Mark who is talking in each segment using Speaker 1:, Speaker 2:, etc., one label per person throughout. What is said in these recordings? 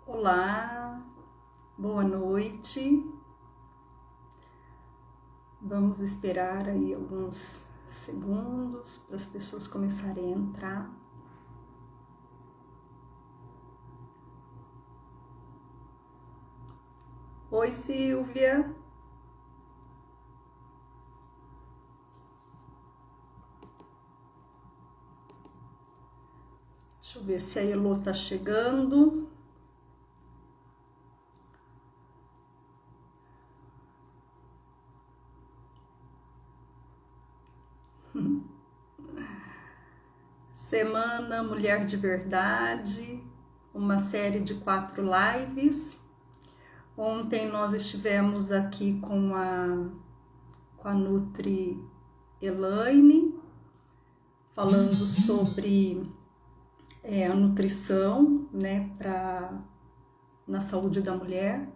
Speaker 1: Olá, boa noite. Vamos esperar aí alguns segundos para as pessoas começarem a entrar. Oi, Silvia. Deixa eu ver se a Elô tá chegando. Semana Mulher de Verdade, uma série de 4 lives. Ontem nós estivemos aqui com a Nutri Elaine, falando sobre a nutrição, né, na saúde da mulher.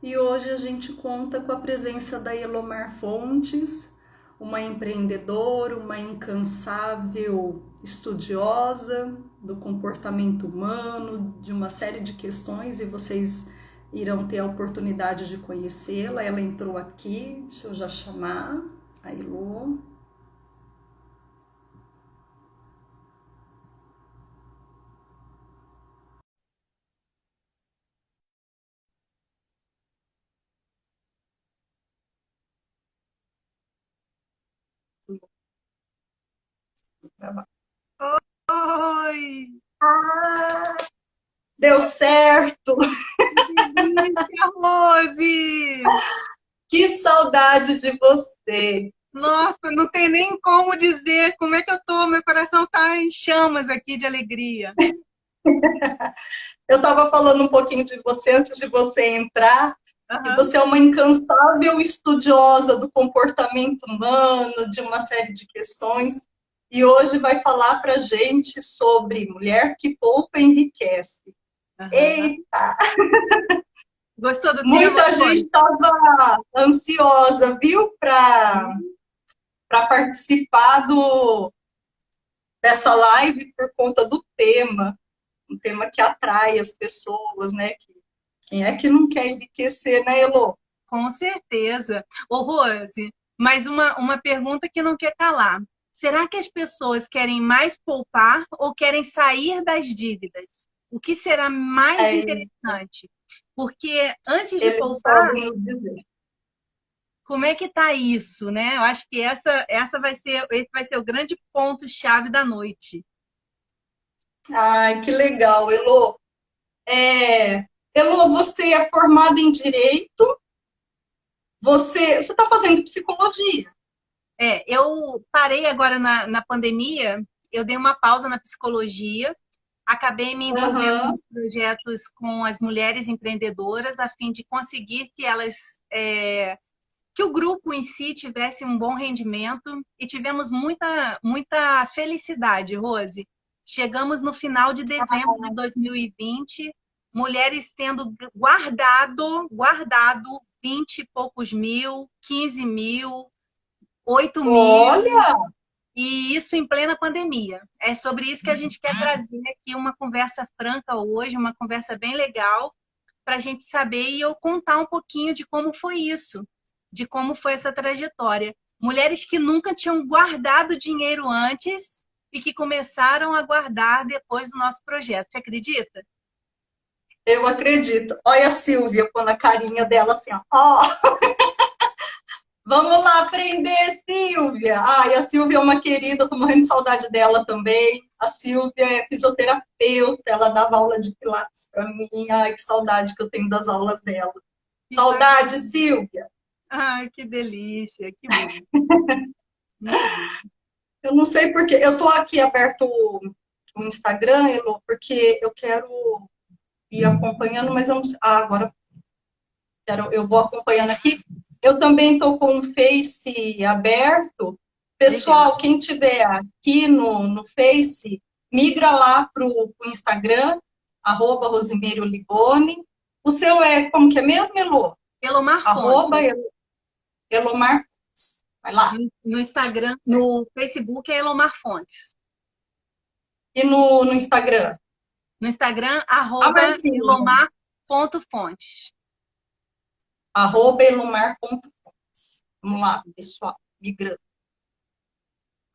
Speaker 1: E hoje a gente conta com a presença da Elomar Fontes, uma empreendedora, uma incansável estudiosa do comportamento humano, de uma série de questões, e vocês irão ter a oportunidade de conhecê-la. Ela entrou aqui, deixa eu já chamar a Elo.
Speaker 2: Oi!
Speaker 1: Ah, deu certo!
Speaker 2: Que delícia, Rose!
Speaker 1: Que saudade de você!
Speaker 2: Nossa, não tem nem como dizer como é que eu tô. Meu coração tá em chamas aqui de alegria.
Speaker 1: Eu estava falando um pouquinho de você antes de você entrar, e
Speaker 2: Aham.
Speaker 1: você é uma incansável estudiosa do comportamento humano, de uma série de questões, e hoje vai falar para a gente sobre mulher que poupa enriquece.
Speaker 2: Aham.
Speaker 1: Eita,
Speaker 2: Gostou do tema,
Speaker 1: muita gente
Speaker 2: Rose?
Speaker 1: estava ansiosa, viu,
Speaker 2: Sim.
Speaker 1: para participar dessa live por conta do tema, um tema que atrai as pessoas, né? Quem é que não quer enriquecer, né, Elô?
Speaker 2: Com certeza. Ô, Rose, mais uma pergunta que não quer calar. Será que as pessoas querem mais poupar ou querem sair das dívidas? O que será mais
Speaker 1: É,
Speaker 2: interessante? Porque antes de
Speaker 1: eles
Speaker 2: poupar,
Speaker 1: podem nos dizer.
Speaker 2: como é que tá isso, né? Eu acho que esse vai ser o grande ponto-chave da noite.
Speaker 1: Ai, que legal, Elô. É, Elô, você é formada em Direito, você está fazendo psicologia.
Speaker 2: Eu parei agora na pandemia, eu dei uma pausa na psicologia, acabei me envolvendo
Speaker 1: Aham.
Speaker 2: em projetos com as mulheres empreendedoras, a fim de conseguir que o grupo em si tivesse um bom rendimento e tivemos muita felicidade, Rose. Chegamos no final de dezembro de 2020, mulheres tendo guardado 20 e poucos mil, 15 mil, 8 mil,
Speaker 1: Olha,
Speaker 2: e isso em plena pandemia. É sobre isso que a gente quer trazer aqui uma conversa franca hoje, uma conversa bem legal, para a gente saber e eu contar um pouquinho de como foi isso, de como foi essa trajetória. Mulheres que nunca tinham guardado dinheiro antes e que começaram a guardar depois do nosso projeto. Você acredita?
Speaker 1: eu acredito. Olha a Silvia pondo a carinha dela assim, ó. Vamos lá aprender, Silvia. Ah, e a Silvia é uma querida, tô morrendo de saudade dela também. A Silvia é fisioterapeuta, ela dava aula de pilates para mim. Ai, que saudade que eu tenho das aulas dela.
Speaker 2: Que
Speaker 1: Saudade,
Speaker 2: bacana.
Speaker 1: Silvia.
Speaker 2: Ai, que delícia, que bom. Muito bom.
Speaker 1: Eu não sei porque eu tô aqui aberto o Instagram, Elo, porque eu quero ir acompanhando, mas eu não, agora eu vou acompanhando aqui. Eu também estou com o Face aberto.
Speaker 2: Legal.
Speaker 1: Pessoal, quem tiver aqui no Face, migra lá para o Instagram, arroba Rosimeire Liboni. O seu é, como que é mesmo, Elo?
Speaker 2: Elomar
Speaker 1: Arroba
Speaker 2: Fontes.
Speaker 1: Elomar. Vai lá.
Speaker 2: No Instagram, no Facebook é Elomar Fontes.
Speaker 1: E no Instagram?
Speaker 2: No Instagram,
Speaker 1: A
Speaker 2: arroba
Speaker 1: Marcinha.
Speaker 2: Elomar. .fontes.
Speaker 1: @elomar.fontes. Vamos lá, pessoal, migrando.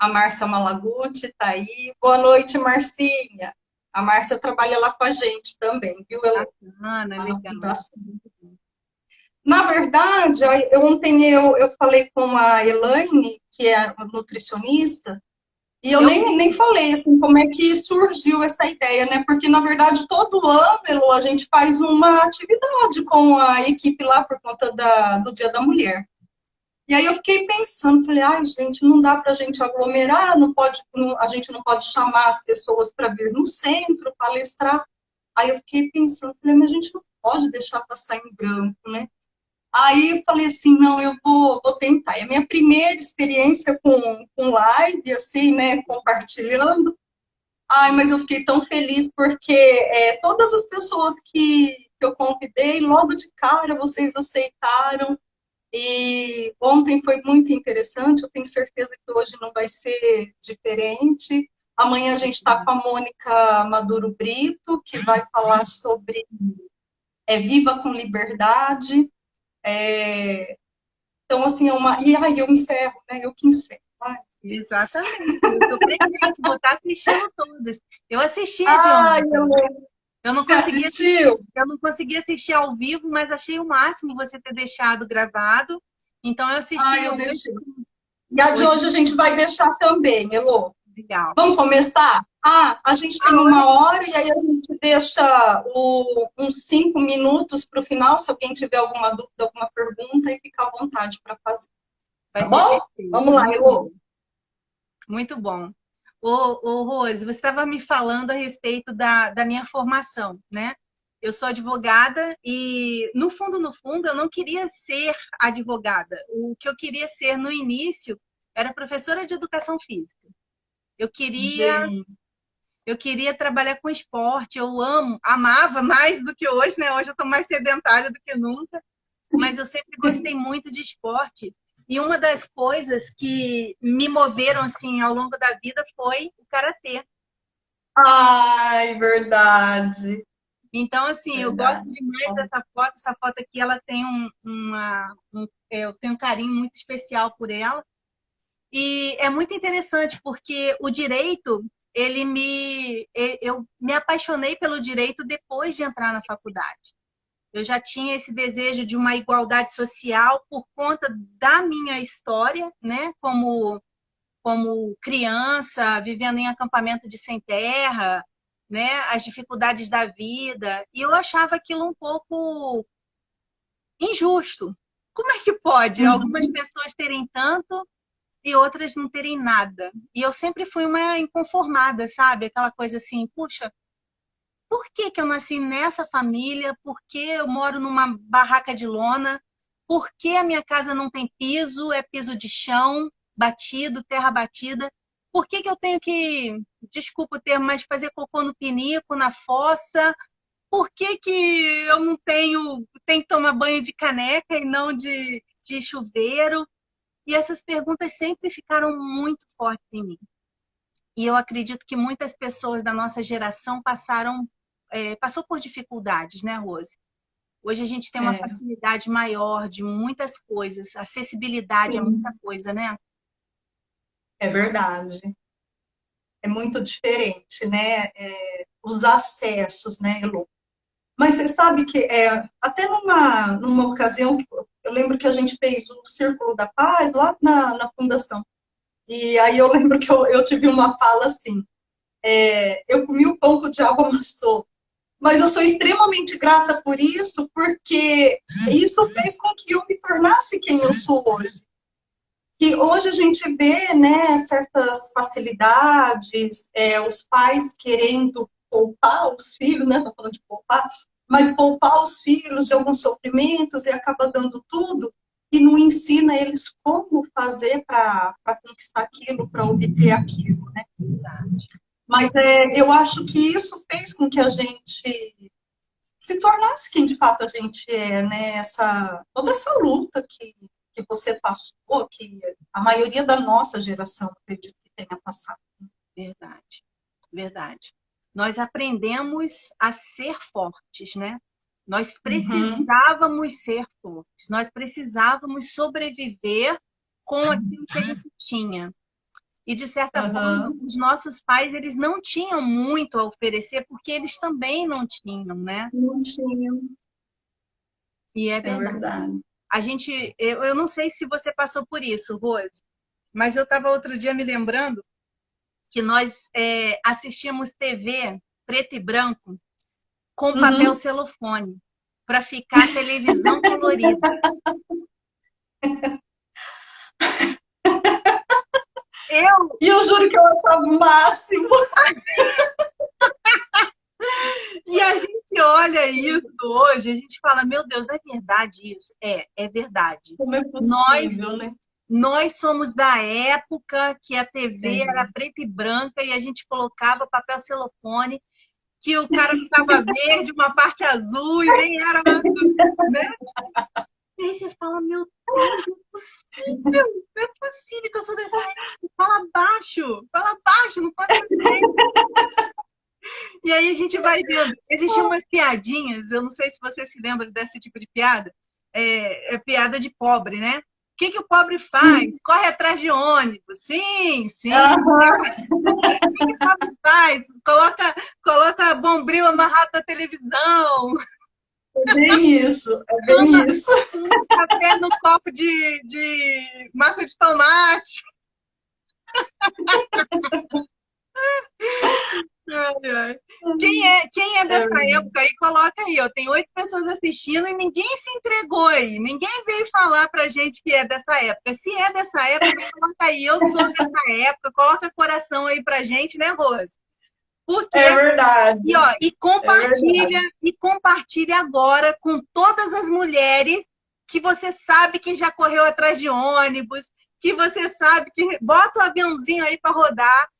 Speaker 1: A Márcia Malaguti está aí. Boa noite, Marcinha. A Márcia trabalha lá com a gente também, viu?
Speaker 2: Bacana, legal.
Speaker 1: Na verdade, ontem eu falei com a Elaine, que é a nutricionista, e eu nem falei assim, como é que surgiu essa ideia, né? Porque, na verdade, todo ano, Elo, a gente faz uma atividade com a equipe lá por conta do Dia da Mulher. E aí eu fiquei pensando, falei, ai, gente, não dá para a gente aglomerar, a gente não pode chamar as pessoas para vir no centro, palestrar. Aí eu fiquei pensando, falei, mas a gente não pode deixar passar em branco, né? Aí eu falei assim, não, eu vou tentar. É a minha primeira experiência com live, assim, né, compartilhando. Ai, mas eu fiquei tão feliz porque todas as pessoas que eu convidei, logo de cara, vocês aceitaram. E ontem foi muito interessante, eu tenho certeza que hoje não vai ser diferente. Amanhã a gente está com a Mônica Maduro Brito, que vai falar sobre Viva com Liberdade. Então, assim, E aí eu encerro, né? Eu que encerro. Ai,
Speaker 2: exatamente. Eu estou presente, vou estar assistindo todas. Eu assisti a de
Speaker 1: ai
Speaker 2: ontem.
Speaker 1: Você assistiu?
Speaker 2: Eu não consegui assistir ao vivo, mas achei o máximo você ter deixado gravado. Então, eu assisti
Speaker 1: Eu
Speaker 2: hoje.
Speaker 1: deixei. E a de hoje a gente vai deixar também, Elô.
Speaker 2: Legal.
Speaker 1: Vamos começar? A gente tem 1 hora e aí a gente deixa uns 5 minutos para o final, se alguém tiver alguma dúvida, alguma pergunta, e fica à vontade para fazer. Tá bom?
Speaker 2: Perfeito.
Speaker 1: Vamos lá, Elô.
Speaker 2: Muito bom. Ô, Rose, você estava me falando a respeito da minha formação, né? Eu sou advogada e, no fundo, eu não queria ser advogada. O que eu queria ser no início era professora de educação física. Eu queria trabalhar com esporte, amava mais do que hoje, né? Hoje eu estou mais sedentária do que nunca, mas eu sempre gostei muito de esporte. E uma das coisas que me moveram assim ao longo da vida foi o karatê.
Speaker 1: Ai, verdade.
Speaker 2: Então, assim, eu gosto demais dessa foto. Essa foto aqui, ela tem eu tenho um carinho muito especial por ela. E é muito interessante porque o direito, eu me apaixonei pelo direito depois de entrar na faculdade. Eu já tinha esse desejo de uma igualdade social por conta da minha história, né? Como criança, vivendo em acampamento de sem terra, né? As dificuldades da vida. E eu achava aquilo um pouco injusto. Como é que pode algumas pessoas terem tanto e outras não terem nada? E eu sempre fui uma inconformada, sabe? Aquela coisa assim, puxa, por que que eu nasci nessa família? Por que eu moro numa barraca de lona? Por que a minha casa não tem piso? É piso de chão, batido, terra batida? Por que que eu tenho que, desculpa o termo, mas fazer cocô no pinico, na fossa? Por que que eu não tenho que tomar banho de caneca e não de chuveiro? E essas perguntas sempre ficaram muito fortes em mim. E eu acredito que muitas pessoas da nossa geração passou por dificuldades, né, Rose? Hoje a gente tem uma facilidade maior de muitas coisas, acessibilidade a muita coisa, né?
Speaker 1: É verdade. É muito diferente, né? Os acessos, né, Elô? Mas você sabe que até numa ocasião, eu lembro que a gente fez o Círculo da Paz lá na Fundação. E aí eu lembro que eu tive uma fala assim, eu comi o pão que o diabo amassou, mas eu sou extremamente grata por isso, porque isso fez com que eu me tornasse quem eu sou hoje. Que hoje a gente vê, né, certas facilidades, os pais querendo poupar os filhos, né, tô falando de poupar, mas poupar os filhos de alguns sofrimentos e acaba dando tudo e não ensina eles como fazer para conquistar aquilo, para obter aquilo, né? Mas eu acho que isso fez com que a gente se tornasse quem de fato a gente é, né? Toda essa luta que você passou, que a maioria da nossa geração, acredito que tenha passado.
Speaker 2: Verdade, verdade. Nós aprendemos a ser fortes, né? Nós precisávamos ser fortes, nós precisávamos sobreviver com aquilo que a gente tinha. E, de certa forma, os nossos pais, eles não tinham muito a oferecer, porque eles também não tinham, né?
Speaker 1: Não tinham.
Speaker 2: E é verdade. A gente, eu não sei se você passou por isso, Rose, mas eu estava outro dia me lembrando que nós assistíamos TV preto e branco com papel celofane, para ficar a televisão colorida. Eu
Speaker 1: juro que eu achava o máximo.
Speaker 2: E a gente olha isso hoje, a gente fala, meu Deus, é verdade isso? É verdade.
Speaker 1: Como é possível, né?
Speaker 2: Nós somos da época que a TV era preta e branca e a gente colocava papel celofane, que o cara ficava verde, uma parte azul, e nem era mais, né? E aí você fala, meu Deus, não é possível que eu sou dessa época. Fala baixo, não pode ser. E aí a gente vai vendo. Existiam umas piadinhas, eu não sei se você se lembra desse tipo de piada, é piada de pobre, né? O que o pobre faz? Corre atrás de ônibus. Sim. O que o pobre faz? Coloca bombril amarrado na televisão.
Speaker 1: É bem isso.
Speaker 2: Café no copo de massa de tomate. Quem é dessa época aí, coloca aí. Tem 8 pessoas assistindo e ninguém se entregou aí. Ninguém veio falar pra gente que é dessa época. Se é dessa época, coloca aí. Eu sou dessa época. Coloca coração aí pra gente, né, Rose? Porque,
Speaker 1: é verdade.
Speaker 2: E compartilha agora com todas as mulheres que você sabe que já correu atrás de ônibus, que você sabe que bota o aviãozinho aí para rodar,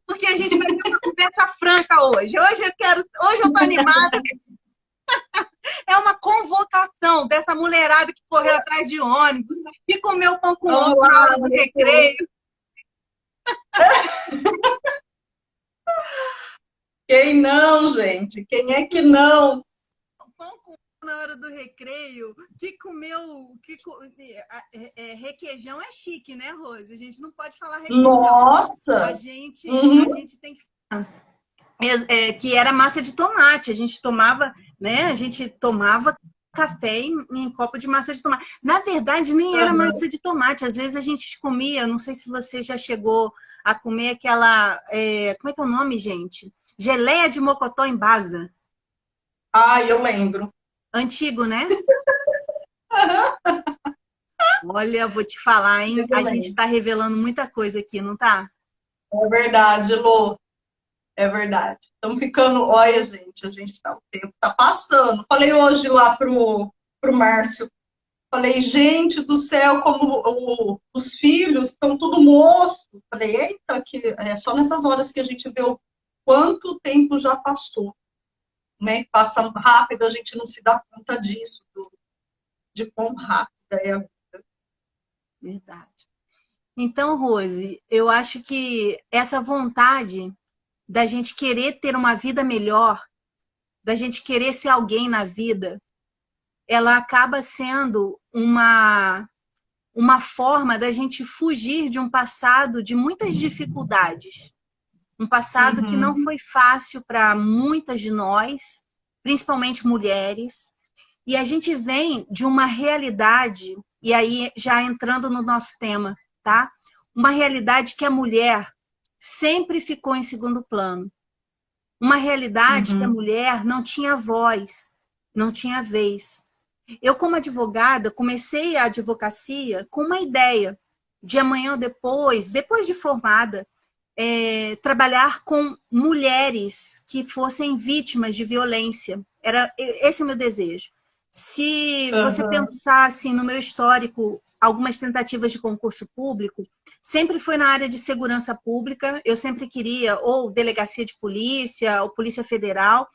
Speaker 2: porque a gente vai ter uma conversa franca hoje. Hoje eu tô animada. É uma convocação dessa mulherada que correu atrás de ônibus, que comeu pão com ovo na hora do recreio.
Speaker 1: Quem não, gente? Quem é que não?
Speaker 2: Pão com na hora do recreio, que comeu... requeijão é chique, né, Rose? A gente não pode falar requeijão.
Speaker 1: Nossa!
Speaker 2: A gente tem que... que era massa de tomate. A gente tomava, né? A gente tomava café em copo de massa de tomate. Na verdade, nem era massa de tomate. Às vezes a gente comia, não sei se você já chegou a comer aquela... como é que é o nome, gente? Geleia de mocotó em basa.
Speaker 1: Eu lembro.
Speaker 2: Antigo, né? Olha, vou te falar, hein? A gente está revelando muita coisa aqui, não tá?
Speaker 1: É verdade, Lô. É verdade. Estamos ficando... Olha, gente, o tempo tá passando. Falei hoje lá pro Márcio. Falei, gente do céu, como os filhos estão tudo moço. Falei, eita, que é só nessas horas que a gente vê o quanto tempo já passou, né? Passa rápido, a gente não se dá conta disso, de quão rápida é a vida.
Speaker 2: Verdade. Então, Rose, eu acho que essa vontade da gente querer ter uma vida melhor, da gente querer ser alguém na vida, ela acaba sendo uma forma da gente fugir de um passado de muitas dificuldades. Um passado que não foi fácil para muitas de nós, principalmente mulheres. E a gente vem de uma realidade, e aí já entrando no nosso tema, tá? Uma realidade que a mulher sempre ficou em segundo plano. Uma realidade que a mulher não tinha voz, não tinha vez. Eu, como advogada, comecei a advocacia com uma ideia de amanhã ou depois de formada, trabalhar com mulheres que fossem vítimas de violência. Era esse o meu desejo. Se você pensasse no meu histórico, algumas tentativas de concurso público, sempre foi na área de segurança pública. Eu sempre queria ou delegacia de polícia, ou polícia federal.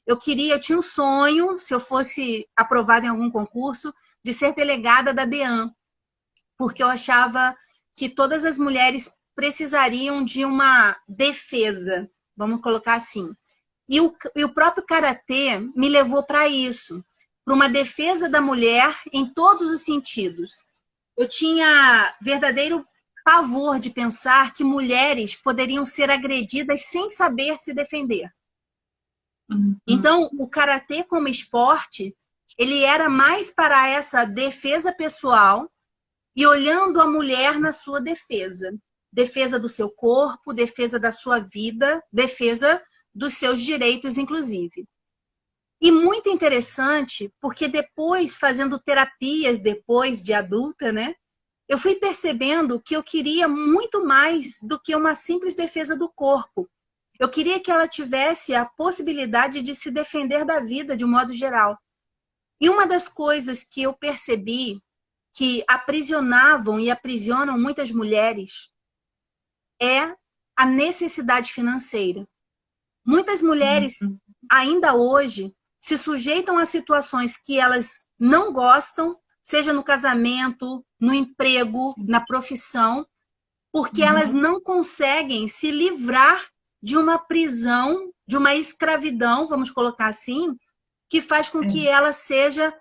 Speaker 2: Eu tinha um sonho, se eu fosse aprovada em algum concurso, de ser delegada da DEAN, porque eu achava que todas as mulheres precisariam de uma defesa, vamos colocar assim. E o próprio karatê me levou para isso. para uma defesa da mulher em todos os sentidos. Eu tinha verdadeiro pavor de pensar que mulheres poderiam ser agredidas sem saber se defender. Então, o karatê como esporte, ele era mais para essa defesa pessoal e olhando a mulher na sua defesa. Defesa do seu corpo, defesa da sua vida, defesa dos seus direitos, inclusive. E muito interessante, porque depois, fazendo terapias, depois de adulta, né? Eu fui percebendo que eu queria muito mais do que uma simples defesa do corpo. Eu queria que ela tivesse a possibilidade de se defender da vida, de um modo geral. E uma das coisas que eu percebi que aprisionavam e aprisionam muitas mulheres é a necessidade financeira. Muitas mulheres, ainda hoje, se sujeitam a situações que elas não gostam, seja no casamento, no emprego, na profissão, porque elas não conseguem se livrar de uma prisão, de uma escravidão, vamos colocar assim, que faz com que ela seja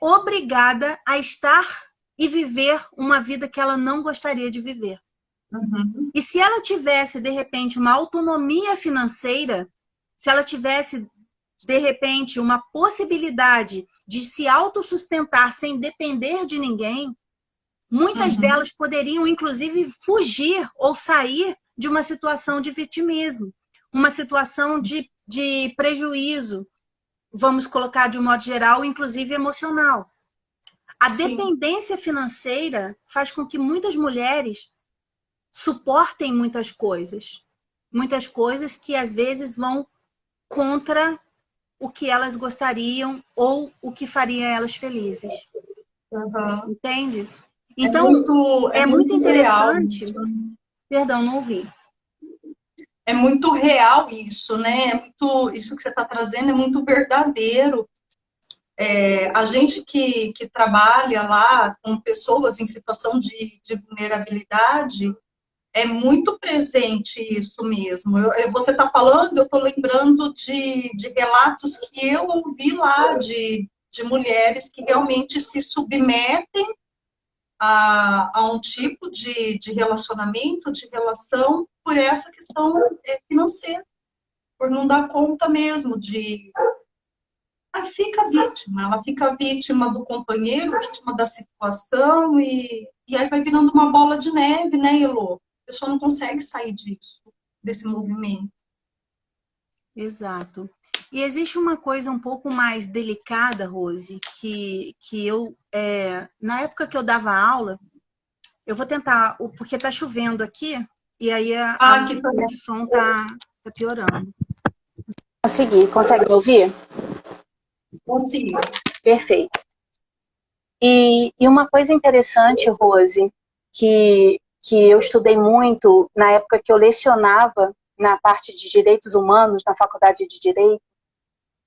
Speaker 2: obrigada a estar e viver uma vida que ela não gostaria de viver. E se ela tivesse, de repente, uma autonomia financeira, se ela tivesse, de repente, uma possibilidade de se autossustentar sem depender de ninguém, muitas delas poderiam, inclusive, fugir ou sair de uma situação de vitimismo, uma situação de prejuízo, vamos colocar de um modo geral, inclusive emocional. A dependência financeira faz com que muitas mulheres suportem muitas coisas que às vezes vão contra o que elas gostariam ou o que faria elas felizes. Entende? Então, é muito interessante. Real. Perdão, não ouvi.
Speaker 1: É muito real isso, né? Isso que você está trazendo é muito verdadeiro. A gente que trabalha lá com pessoas em situação de vulnerabilidade, é muito presente isso mesmo. Você está falando, eu estou lembrando de relatos que eu ouvi lá de mulheres que realmente se submetem a um tipo de relacionamento, de relação, por essa questão financeira, por não dar conta mesmo de... ela fica vítima do companheiro, vítima da situação, e aí vai virando uma bola de neve, né, Elô? A pessoa não consegue sair desse movimento.
Speaker 2: Exato. E existe uma coisa um pouco mais delicada, Rose, que eu, na época que eu dava aula, eu vou tentar, porque está chovendo aqui, e aí o som tá piorando. Consegue me ouvir?
Speaker 1: Consigo.
Speaker 2: Perfeito. E uma coisa interessante, Rose, que eu estudei muito na época que eu lecionava na parte de direitos humanos, na faculdade de Direito,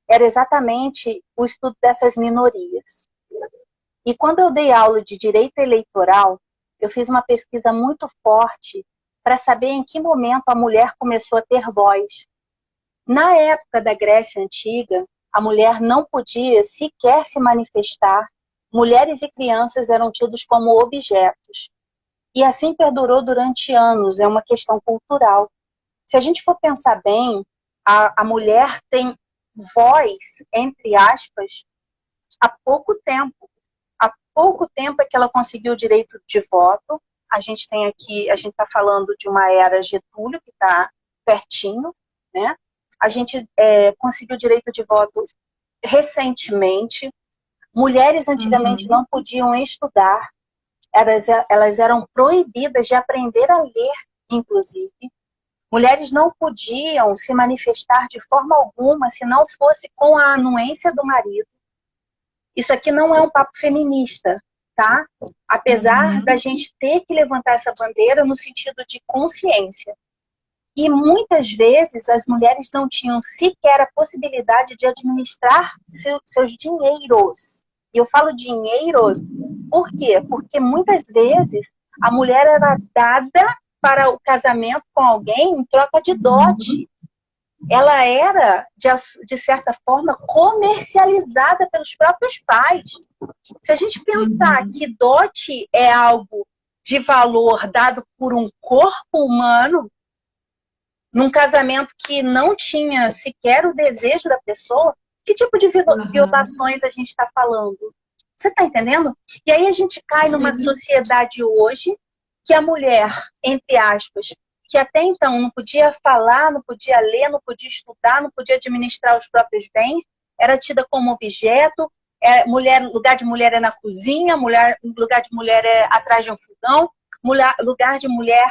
Speaker 2: era exatamente o estudo dessas minorias. E quando eu dei aula de direito eleitoral, eu fiz uma pesquisa muito forte para saber em que momento a mulher começou a ter voz. Na época da Grécia Antiga, a mulher não podia sequer se manifestar, mulheres e crianças eram tidos como objetos. E assim perdurou durante anos, é uma questão cultural. Se a gente for pensar bem, a mulher tem voz, entre aspas, há pouco tempo. Há pouco tempo é que ela conseguiu o direito de voto. A gente tem aqui, a gente está falando de uma era Getúlio, que está pertinho, né? A gente conseguiu o direito de voto recentemente. Mulheres antigamente não podiam estudar, elas eram proibidas de aprender a ler, inclusive. Mulheres não podiam se manifestar de forma alguma se não fosse com a anuência do marido. Isso aqui não é um papo feminista, tá? Apesar da gente ter que levantar essa bandeira no sentido de consciência. E muitas vezes as mulheres não tinham sequer a possibilidade de administrar seus dinheiros. E eu falo dinheiros, por quê? Porque muitas vezes a mulher era dada para o casamento com alguém em troca de dote. ela era, de certa forma, comercializada pelos próprios pais. Se a gente pensar que dote é algo de valor dado por um corpo humano, num casamento que não tinha sequer o desejo da pessoa, que tipo de violações a gente está falando? Você está entendendo? E aí a gente cai numa sociedade hoje que a mulher, entre aspas, que até então não podia falar, não podia ler, não podia estudar, não podia administrar os próprios bens, era tida como objeto, lugar de mulher é na cozinha, lugar de mulher é atrás de um fogão, lugar de mulher...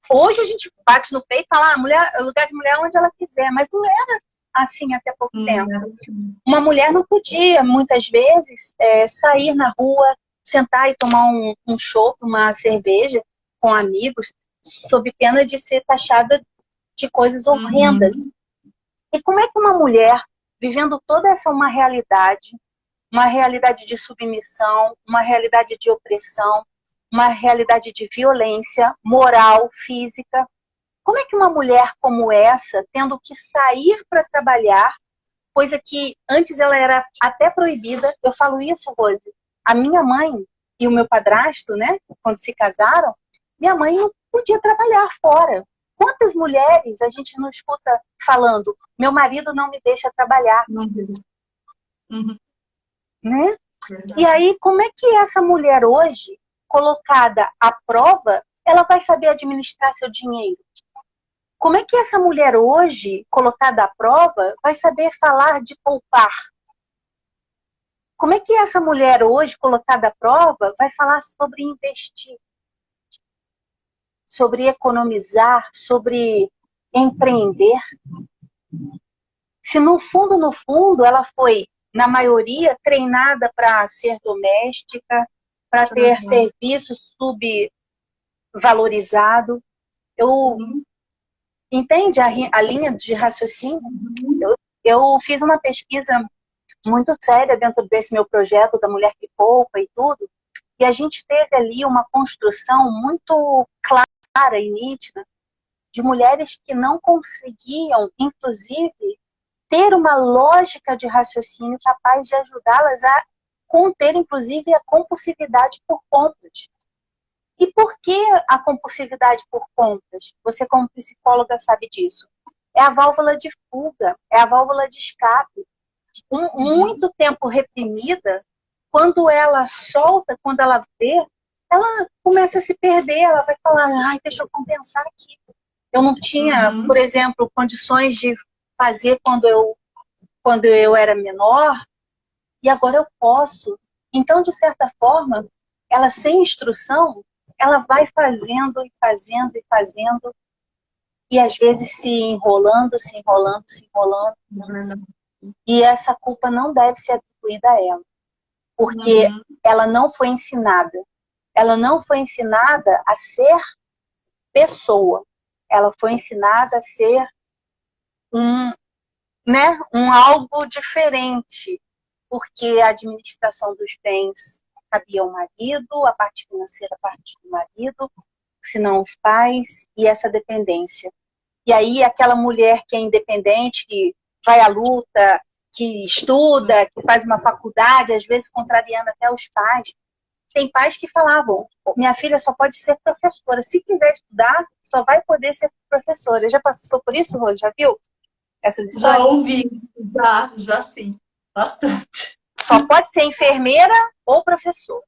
Speaker 2: Hoje a gente bate no peito e fala, lugar de mulher é onde ela quiser, mas não era assim até pouco tempo. Uma mulher não podia, muitas vezes, sair na rua, sentar e tomar um chopp, uma cerveja com amigos, sob pena de ser taxada de coisas horrendas. E como é que uma mulher, vivendo toda uma realidade de submissão, uma realidade de opressão, uma realidade de violência moral, física, como é que uma mulher como essa, tendo que sair para trabalhar, coisa que antes ela era até proibida, eu falo isso, Rose, a minha mãe e o meu padrasto, né, quando se casaram, minha mãe não podia trabalhar fora. Quantas mulheres a gente não escuta falando, meu marido não me deixa trabalhar? Né? E aí, como é que essa mulher hoje, colocada à prova, ela vai saber administrar seu dinheiro? Como é que essa mulher hoje, colocada à prova, vai saber falar de poupar? Como é que essa mulher hoje, colocada à prova, vai falar sobre investir? Sobre economizar? Sobre empreender? Se no fundo, ela foi, na maioria, treinada para ser doméstica, para ter serviço subvalorizado. Entende a linha de raciocínio? Eu fiz uma pesquisa muito séria dentro desse meu projeto da Mulher que Poupa e tudo, e a gente teve ali uma construção muito clara e nítida de mulheres que não conseguiam, inclusive, ter uma lógica de raciocínio capaz de ajudá-las a conter, inclusive, a compulsividade por compras. E por que a compulsividade por compras? Você, como psicóloga, sabe disso. É a válvula de fuga, é a válvula de escape. Muito tempo reprimida, quando ela solta, quando ela vê, ela começa a se perder, ela vai falar, ai, deixa eu compensar aqui. Eu não tinha, por exemplo, condições de fazer quando eu era menor, e agora eu posso. Então, de certa forma, ela sem instrução, ela vai fazendo e fazendo e fazendo, e às vezes se enrolando, se enrolando, se enrolando. E essa culpa não deve ser atribuída a ela, porque ela não foi ensinada. Ela não foi ensinada a ser pessoa. Ela foi ensinada a ser um algo diferente, porque a administração dos bens cabia ao marido, a parte financeira a parte do marido, se não os pais, e essa dependência. E aí aquela mulher que é independente, que vai à luta, que estuda, que faz uma faculdade, às vezes contrariando até os pais. Tem pais que falavam, minha filha só pode ser professora, se quiser estudar, só vai poder ser professora. Já passou por isso, Rose? Já viu essas histórias?
Speaker 1: Já ouvi, já sim, bastante.
Speaker 2: Só pode ser enfermeira ou professora.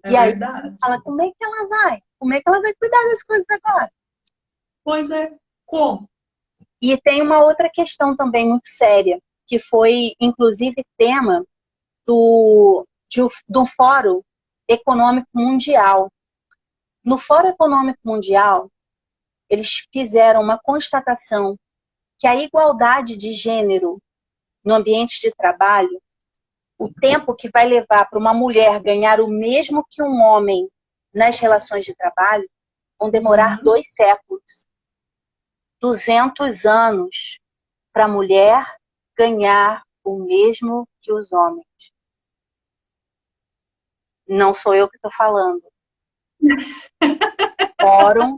Speaker 1: É verdade.
Speaker 2: Aí fala, como é que ela vai? Como é que ela vai cuidar das coisas agora?
Speaker 1: Pois é, como?
Speaker 2: E tem uma outra questão também muito séria, que foi, inclusive, tema do Fórum Econômico Mundial. No Fórum Econômico Mundial, eles fizeram uma constatação que a igualdade de gênero no ambiente de trabalho, o tempo que vai levar para uma mulher ganhar o mesmo que um homem nas relações de trabalho, vão demorar 2 séculos. 200 anos para a mulher ganhar o mesmo que os homens. Não sou eu que estou falando. Fórum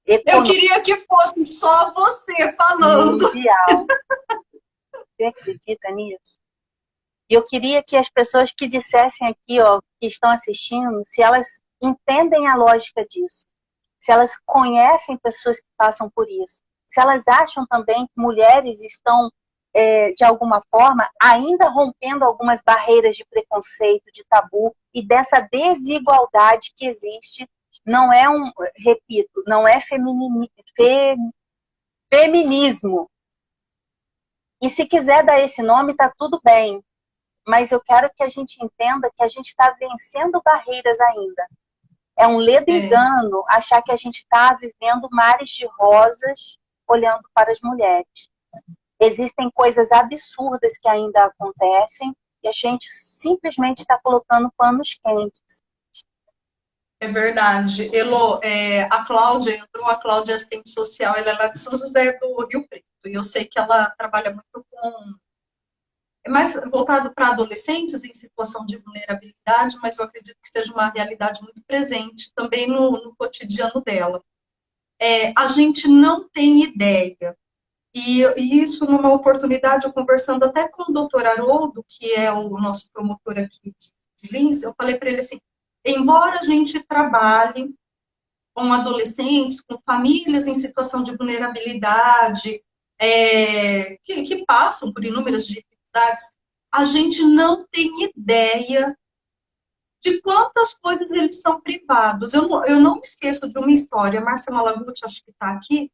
Speaker 2: Eu queria que fosse só você falando.
Speaker 3: Mundial. Você acredita nisso? E eu queria que as pessoas que dissessem aqui, ó, que estão assistindo, se elas entendem a lógica disso, se elas conhecem pessoas que passam por isso, se elas acham também que mulheres estão, de alguma forma, ainda rompendo algumas barreiras de preconceito, de tabu e dessa desigualdade que existe, não é repito, não é feminismo. E se quiser dar esse nome, tá tudo bem. Mas eu quero que a gente entenda que a gente está vencendo barreiras ainda. É um ledo engano achar que a gente está vivendo mares de rosas olhando para as mulheres. Existem coisas absurdas que ainda acontecem e a gente simplesmente está colocando panos quentes.
Speaker 1: É verdade. Elô, a Cláudia entrou, a Cláudia é assistente social, ela é lá de São José do Rio Preto. E eu sei que ela trabalha muito com... É mais voltado para adolescentes em situação de vulnerabilidade, mas eu acredito que seja uma realidade muito presente também no cotidiano dela. A gente não tem ideia. E isso numa oportunidade, eu conversando até com o doutor Haroldo, que é o nosso promotor aqui de Lins, eu falei para ele assim, embora a gente trabalhe com adolescentes, com famílias em situação de vulnerabilidade, que passam por inúmeras dificuldades, a gente não tem ideia de quantas coisas eles são privados. Eu não esqueço de uma história, a Márcia Malaguti, acho que está aqui,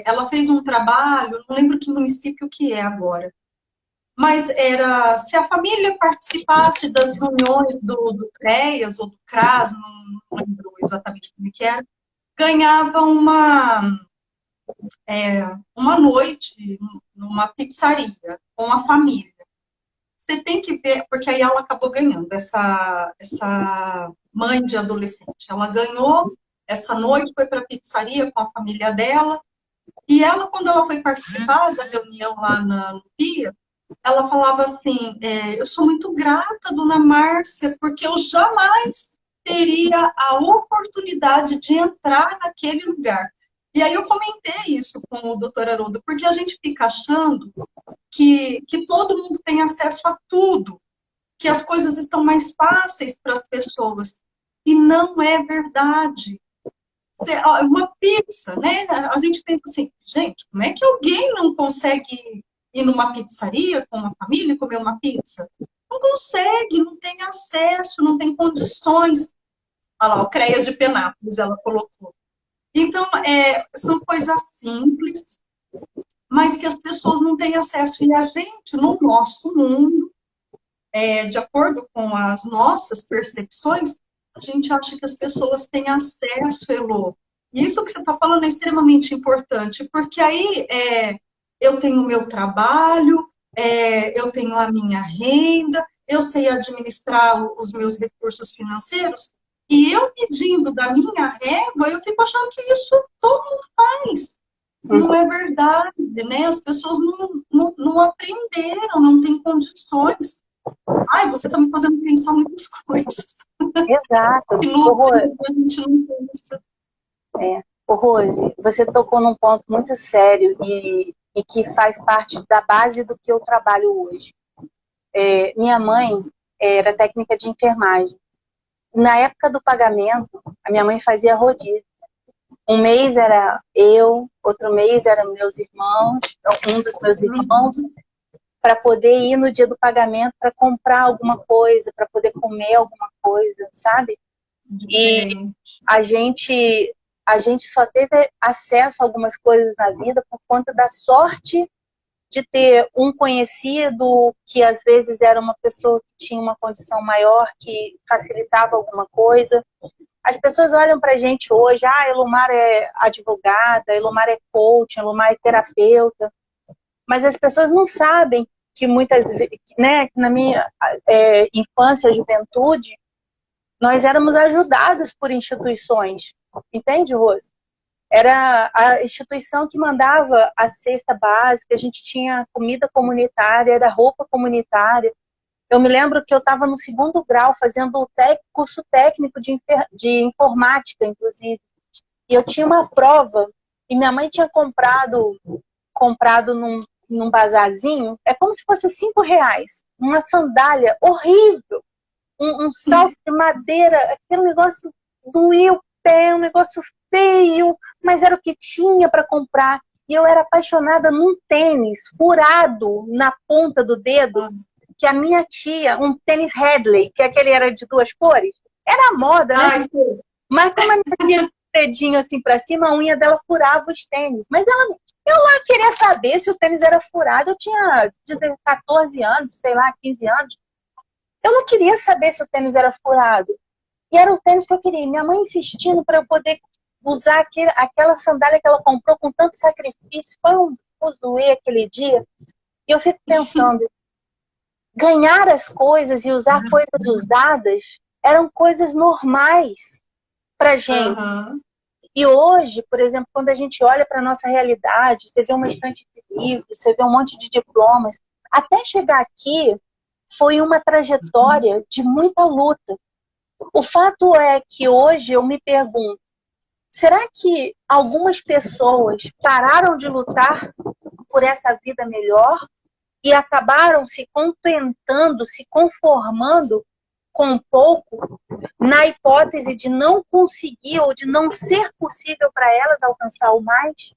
Speaker 1: ela fez um trabalho, não lembro que município que é agora, mas era, se a família participasse das reuniões do CREAS ou do CRAS, não lembro exatamente como que era, ganhava uma noite numa pizzaria com a família. Você tem que ver, porque aí ela acabou ganhando, essa mãe de adolescente, ela ganhou essa noite, foi para a pizzaria com a família dela, e ela, quando ela foi participar da reunião lá no PIA, ela falava assim, eu sou muito grata, dona Márcia, porque eu jamais teria a oportunidade de entrar naquele lugar. E aí eu comentei isso com o doutor Haroldo, porque a gente fica achando que todo mundo tem acesso a tudo, que as coisas estão mais fáceis para as pessoas. E não é verdade. Uma pizza, né? A gente pensa assim, gente, como é que alguém não consegue ir numa pizzaria com uma família e comer uma pizza? Não consegue, não tem acesso, não tem condições. Olha lá, o CREAS de Penápolis, ela colocou. Então, são coisas simples, mas que as pessoas não têm acesso. E a gente, no nosso mundo, de acordo com as nossas percepções, a gente acha que as pessoas têm acesso, Elô. Isso que você está falando é extremamente importante, porque aí eu tenho o meu trabalho, eu tenho a minha renda, eu sei administrar os meus recursos financeiros, e eu pedindo da minha régua, eu fico achando que isso todo mundo faz. Não é verdade, né? As pessoas não aprenderam, não têm condições. Ai, você está me fazendo pensar muitas coisas.
Speaker 3: Exato.
Speaker 1: Que no tempo a gente não pensa.
Speaker 3: Ô Rose, você tocou num ponto muito sério e que faz parte da base do que eu trabalho hoje. Minha mãe era técnica de enfermagem. Na época do pagamento, a minha mãe fazia rodízio. Um mês era eu, outro mês eram meus irmãos, um dos meus irmãos, para poder ir no dia do pagamento para comprar alguma coisa, para poder comer alguma coisa, sabe? E a gente só teve acesso a algumas coisas na vida por conta da sorte de ter um conhecido que às vezes era uma pessoa que tinha uma condição maior, que facilitava alguma coisa. As pessoas olham para a gente hoje, Elomar é advogada, Elomar é coach, Elomar é terapeuta, mas as pessoas não sabem que muitas vezes, né, na minha infância, juventude, nós éramos ajudados por instituições, entende, Rose? Era a instituição que mandava a cesta básica, a gente tinha comida comunitária, era roupa comunitária. Eu me lembro que eu estava no 2º grau fazendo o curso técnico de informática, inclusive. e eu tinha uma prova, e minha mãe tinha comprado num bazarzinho, é como se fosse R$ 5, uma sandália horrível, um salto de madeira, aquele negócio doía o pé, um negócio feio, mas era o que tinha para comprar. E eu era apaixonada num tênis furado na ponta do dedo, que a minha tia, um tênis Hadley, que aquele era de 2 cores, era a moda, né? Mas como a minha tia dedinho assim para cima, a unha dela furava os tênis. Mas eu lá queria saber se o tênis era furado. Eu tinha 14 anos, sei lá, 15 anos. Eu não queria saber se o tênis era furado. E era o tênis que eu queria. Minha mãe insistindo para eu poder usar aquela sandália que ela comprou com tanto sacrifício. Foi um fuzuê aquele dia. E eu fico pensando, ganhar as coisas e usar coisas usadas eram coisas normais pra gente. E hoje, por exemplo, quando a gente olha para a nossa realidade, você vê uma estante de livros, você vê um monte de diplomas, até chegar aqui foi uma trajetória de muita luta. O fato é que hoje eu me pergunto, será que algumas pessoas pararam de lutar por essa vida melhor e acabaram se contentando, se conformando com pouco, na hipótese de não conseguir ou de não ser possível para elas alcançar o mais?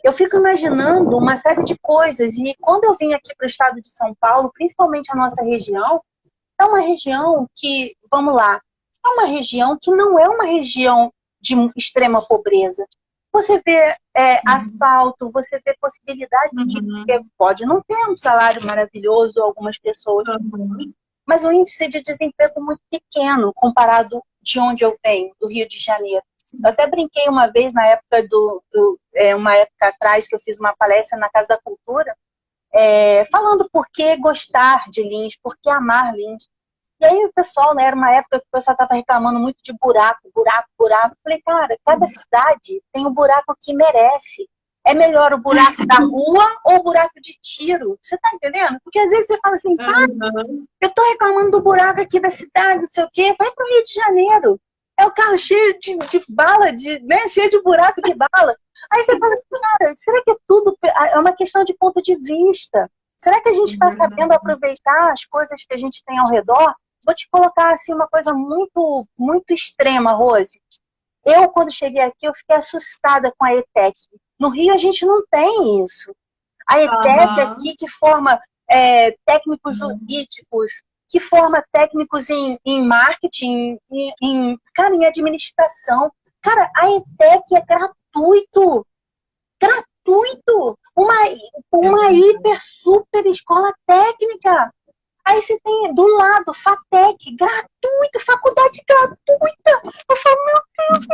Speaker 3: Eu fico imaginando uma série de coisas, e quando eu vim aqui para o estado de São Paulo, principalmente a nossa região, é uma região que, vamos lá, é uma região que não é uma região de extrema pobreza. Você vê asfalto, você vê possibilidade de que pode não ter um salário maravilhoso, algumas pessoas, mas o índice de desemprego é muito pequeno comparado de onde eu venho, do Rio de Janeiro. Eu até brinquei uma vez, na época uma época atrás, que eu fiz uma palestra na Casa da Cultura, falando por que gostar de Lins, por que amar Lins. E aí o pessoal, né, era uma época que o pessoal estava reclamando muito de buraco. Falei, cara, cada cidade tem um buraco que merece. É melhor o buraco da rua ou o buraco de tiro? Você tá entendendo? Porque às vezes você fala assim, cara, eu tô reclamando do buraco aqui da cidade, não sei o quê. Vai pro Rio de Janeiro. É o carro cheio de bala, né, cheio de buraco de bala. Aí você fala assim, cara, será que é tudo... É uma questão de ponto de vista. Será que a gente está sabendo aproveitar as coisas que a gente tem ao redor? Vou te colocar assim uma coisa muito, muito extrema, Rose. Eu, quando cheguei aqui, eu fiquei assustada com a ETEC. No Rio, a gente não tem isso. A ETEC aqui, que forma técnicos jurídicos, que forma técnicos em marketing, cara, em administração. Cara, a ETEC é gratuito. Gratuito. Uma hiper, super escola técnica. Aí você tem do lado FATEC, gratuito, faculdade gratuita. Eu falo, meu Deus,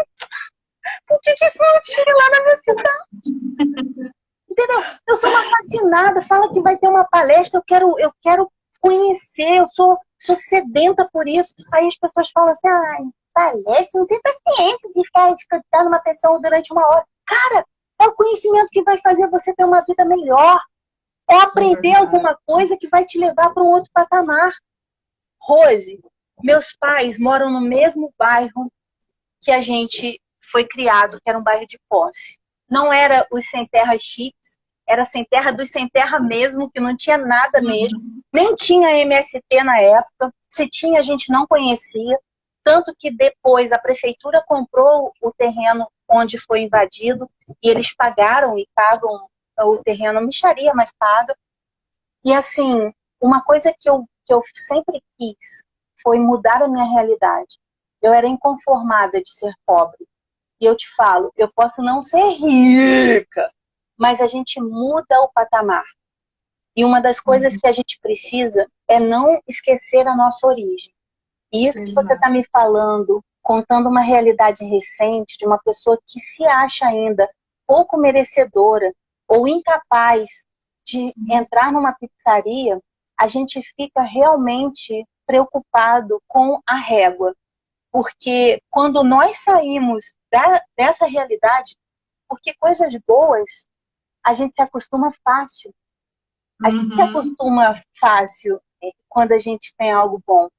Speaker 3: por que isso não tinha lá na minha cidade? Entendeu? Eu sou uma fascinada, fala que vai ter uma palestra, eu quero conhecer, eu sou sedenta por isso. Aí as pessoas falam assim, palestra, não tem paciência de ficar escutando uma pessoa durante 1 hora. Cara, é o conhecimento que vai fazer você ter uma vida melhor. É aprender alguma coisa que vai te levar para um outro patamar. Rose, meus pais moram no mesmo bairro que a gente foi criado, que era um bairro de posse. Não era os sem terra chiques, era sem terra dos sem terra mesmo, que não tinha nada mesmo. Nem tinha MST na época. Se tinha, a gente não conhecia. Tanto que depois a prefeitura comprou o terreno onde foi invadido e eles pagaram e pagam o terreno, mixaria, mas paga. E assim, uma coisa que eu sempre quis foi mudar a minha realidade. Eu era inconformada de ser pobre. E eu te falo, eu posso não ser rica, mas a gente muda o patamar. E uma das coisas que a gente precisa é não esquecer a nossa origem. E isso que você está me falando, contando uma realidade recente de uma pessoa que se acha ainda pouco merecedora ou incapaz de entrar numa pizzaria, a gente fica realmente preocupado com a régua. Porque quando nós saímos dessa realidade, porque coisas boas, a gente se acostuma fácil. A gente se acostuma fácil quando a gente tem algo bom.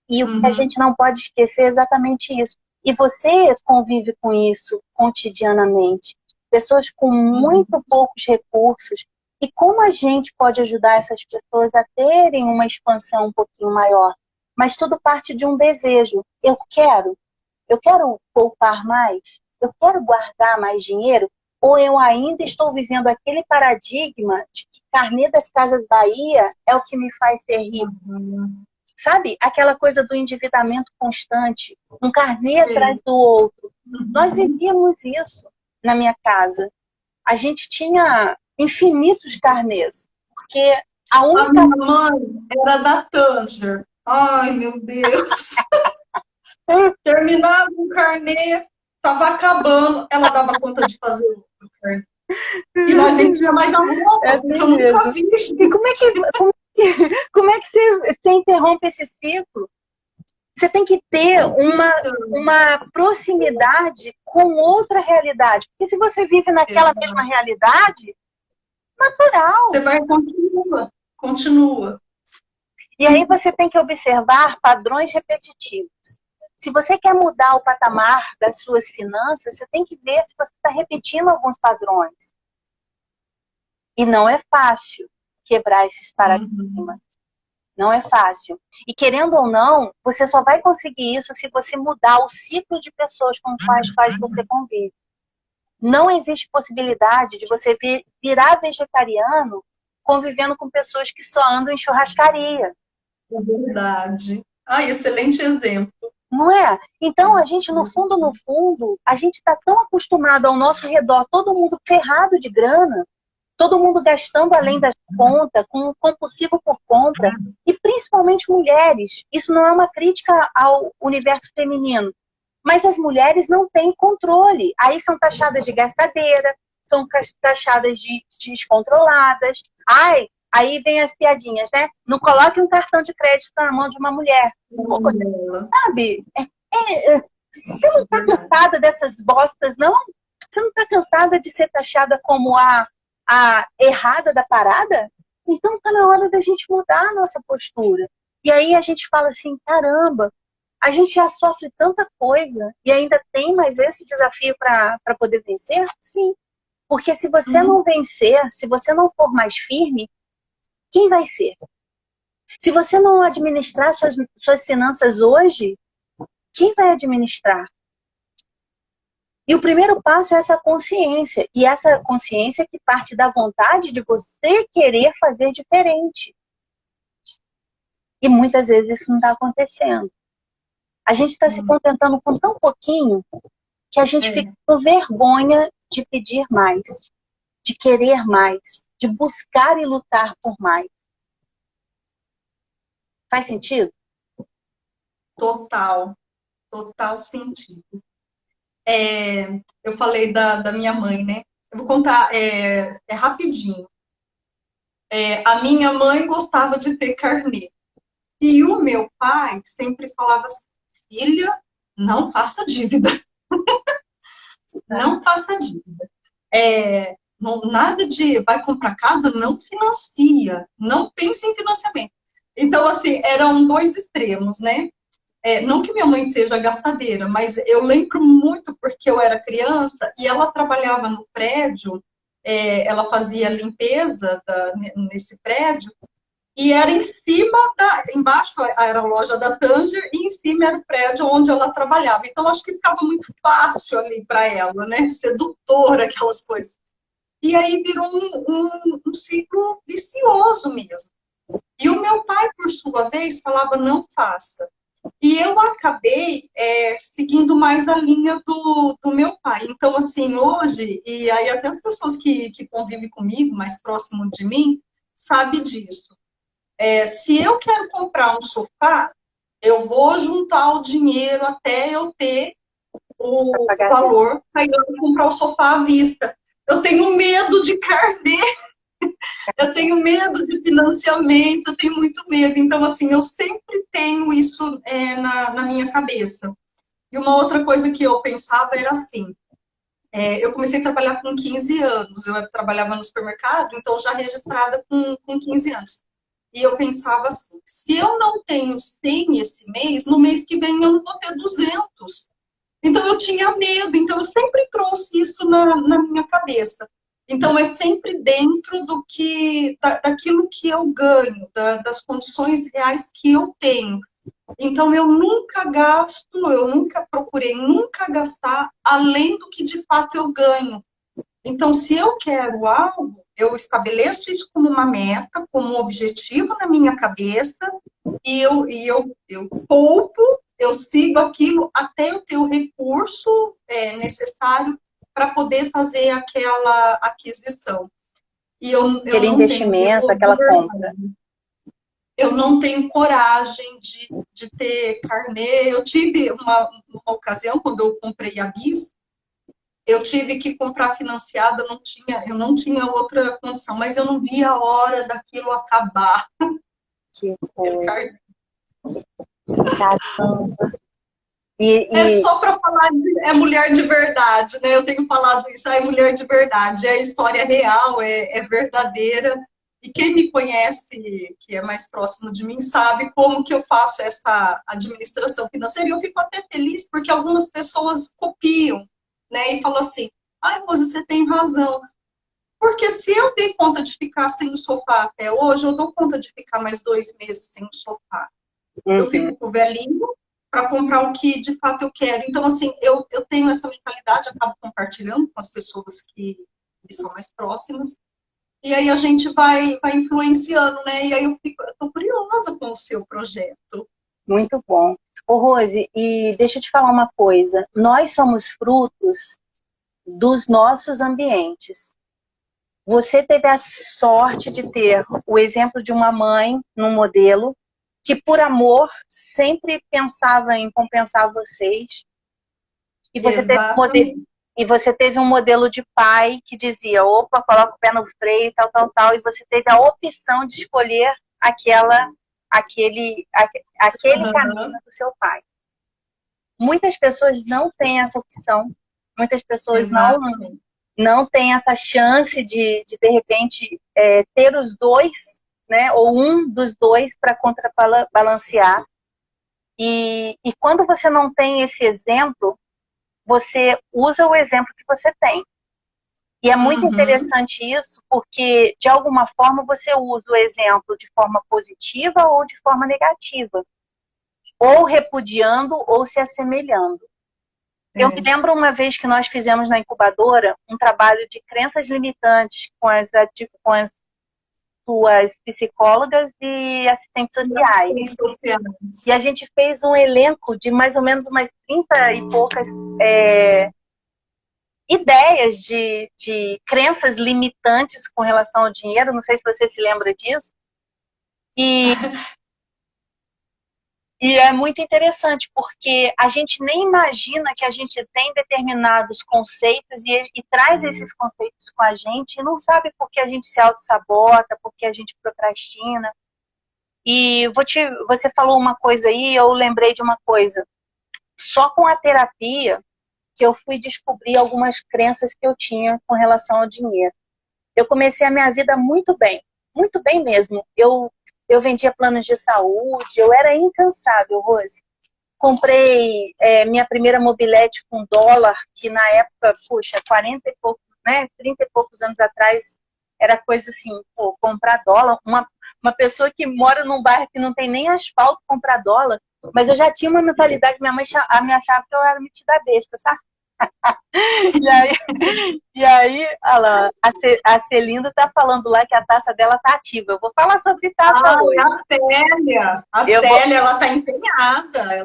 Speaker 3: E o que a gente não pode esquecer é exatamente isso. E você convive com isso cotidianamente. Pessoas com muito poucos recursos. E como a gente pode ajudar essas pessoas a terem uma expansão um pouquinho maior? Mas tudo parte de um desejo. Eu quero poupar mais? Eu quero guardar mais dinheiro? Ou eu ainda estou vivendo aquele paradigma de que carnê das Casas Bahia é o que me faz ser rico? Sabe? Aquela coisa do endividamento constante, um carnê atrás do outro. Nós vivíamos isso na minha casa. A gente tinha infinitos carnês, porque a única...
Speaker 1: A minha mãe era da Tanger. Ai, meu Deus! Terminava um carnê, estava acabando, ela dava conta de fazer outro carnê. E nós nem tinha mais a roupa, porque eu nunca vi isso.
Speaker 3: E como é que você interrompe esse ciclo? Você tem que ter uma proximidade com outra realidade. Porque se você vive naquela mesma realidade, natural.
Speaker 1: Você vai, continua.
Speaker 3: E aí você tem que observar padrões repetitivos. Se você quer mudar o patamar das suas finanças, você tem que ver se você está repetindo alguns padrões. E não é fácil quebrar esses paradigmas. Não é fácil. E querendo ou não, você só vai conseguir isso se você mudar o ciclo de pessoas com as quais você convive. Não existe possibilidade de você virar vegetariano convivendo com pessoas que só andam em churrascaria.
Speaker 1: É verdade. Excelente exemplo.
Speaker 3: Não é? Então, a gente, no fundo, a gente está tão acostumado ao nosso redor, todo mundo ferrado de grana, todo mundo gastando além da conta, com compulsivo por compra, e principalmente mulheres. Isso não é uma crítica ao universo feminino, mas as mulheres não têm controle. Aí são taxadas de gastadeira, são taxadas de descontroladas. Aí vem as piadinhas, né? Não coloque um cartão de crédito na mão de uma mulher. Sabe? Você não está cansada dessas bostas, não? Você não está cansada de ser taxada como a errada da parada? Então está na hora da gente mudar a nossa postura. E aí a gente fala assim, caramba, a gente já sofre tanta coisa e ainda tem mais esse desafio para poder vencer? Sim. Porque se você não vencer, se você não for mais firme, quem vai ser? Se você não administrar suas finanças hoje, quem vai administrar? E o primeiro passo é essa consciência. E essa consciência que parte da vontade de você querer fazer diferente. E muitas vezes isso não está acontecendo. A gente está se contentando com tão pouquinho que a gente fica com vergonha de pedir mais, de querer mais, de buscar e lutar por mais. Faz sentido?
Speaker 1: Total sentido. Eu falei da minha mãe, né? Eu vou contar rapidinho. A minha mãe gostava de ter carnê. E o meu pai sempre falava assim, filha, não faça dívida. Não faça dívida. Nada de vai comprar casa, não financia. Não pense em financiamento. Então, assim, eram dois extremos, né? Não que minha mãe seja gastadeira, mas eu lembro muito porque eu era criança e ela trabalhava no prédio, ela fazia limpeza nesse prédio, e era em cima, embaixo era a loja da Tanger e em cima era o prédio onde ela trabalhava. Então, acho que ficava muito fácil ali para ela, né? Sedutora, aquelas coisas. E aí virou um ciclo vicioso mesmo. E o meu pai, por sua vez, falava, não faça. E eu acabei seguindo mais a linha do meu pai. Então, assim, hoje, e aí até as pessoas que convivem comigo, mais próximo de mim, sabem disso. Se eu quero comprar um sofá, eu vou juntar o dinheiro até eu ter o valor para eu comprar o sofá à vista. Eu tenho medo de carnê. Eu tenho medo de financiamento, eu tenho muito medo. Então, assim, eu sempre tenho isso na minha cabeça. E uma outra coisa que eu pensava era assim, eu comecei a trabalhar com 15 anos, eu trabalhava no supermercado, então já registrada com 15 anos. E eu pensava assim, se eu não tenho 100 esse mês, no mês que vem eu não vou ter 200. Então eu tinha medo, então eu sempre trouxe isso na minha cabeça. Então é sempre dentro daquilo que eu ganho, das condições reais que eu tenho. Então eu nunca gasto, eu nunca procurei nunca gastar além do que de fato eu ganho. Então, se eu quero algo, eu estabeleço isso como uma meta, como um objetivo na minha cabeça, e eu poupo, eu sigo aquilo até eu ter o recurso necessário para poder fazer aquela aquisição. E eu
Speaker 3: Aquele
Speaker 1: não
Speaker 3: investimento,
Speaker 1: tenho,
Speaker 3: aquela compra.
Speaker 1: eu não tenho coragem de ter carnê. Eu tive uma ocasião, quando eu comprei a Bis, eu tive que comprar financiada, eu não tinha outra condição, mas eu não via a hora daquilo acabar.
Speaker 3: Que coisa. Caramba.
Speaker 1: É só para falar é mulher de verdade, né? Eu tenho falado isso, é mulher de verdade, é história real, é verdadeira. E quem me conhece, que é mais próximo de mim, sabe como que eu faço essa administração financeira. E eu fico até feliz porque algumas pessoas copiam, né? E falam assim, ai, Rose, você tem razão. Porque se eu dei conta de ficar sem o sofá até hoje, eu dou conta de ficar mais 2 meses sem o sofá. Eu fico com o velhinho para comprar o que de fato eu quero. Então, assim, eu tenho essa mentalidade, acabo compartilhando com as pessoas que são mais próximas. E aí a gente vai influenciando, né? E aí eu tô curiosa com o seu projeto.
Speaker 3: Muito bom. Ô, Rose, e deixa eu te falar uma coisa. Nós somos frutos dos nossos ambientes. Você teve a sorte de ter o exemplo de uma mãe num modelo que, por amor, sempre pensava em compensar vocês. E você teve um modelo de pai que dizia, opa, coloca o pé no freio, tal, tal, tal. E você teve a opção de escolher aquele caminho do seu pai. Muitas pessoas não têm essa opção. Muitas pessoas não têm essa chance de repente, ter os dois, né, ou um dos dois para contrabalancear. E quando você não tem esse exemplo, você usa o exemplo que você tem. E é muito interessante isso, porque, de alguma forma, você usa o exemplo de forma positiva ou de forma negativa. Ou repudiando ou se assemelhando. Eu me lembro uma vez que nós fizemos na incubadora um trabalho de crenças limitantes com as suas psicólogas e assistentes sociais. E a gente fez um elenco de mais ou menos umas 30 e poucas ideias de crenças limitantes com relação ao dinheiro. Não sei se você se lembra disso. E é muito interessante, porque a gente nem imagina que a gente tem determinados conceitos e traz esses conceitos com a gente e não sabe por que a gente se auto-sabota, por que a gente procrastina. E você falou uma coisa aí, eu lembrei de uma coisa. Só com a terapia que eu fui descobrir algumas crenças que eu tinha com relação ao dinheiro. Eu comecei a minha vida muito bem mesmo. Eu vendia planos de saúde, eu era incansável, Rose. Comprei minha primeira mobilete com dólar, que na época, puxa, 40 e poucos, né, 30 e poucos anos atrás, era coisa assim, pô, comprar dólar. Uma pessoa que mora num bairro que não tem nem asfalto comprar dólar, mas eu já tinha uma mentalidade, minha mãe me achava que eu era metida besta, sabe? E aí a Celinda tá falando lá que a taça dela tá ativa. Eu vou falar sobre taça hoje.
Speaker 1: A Célia, ela tá empenhada.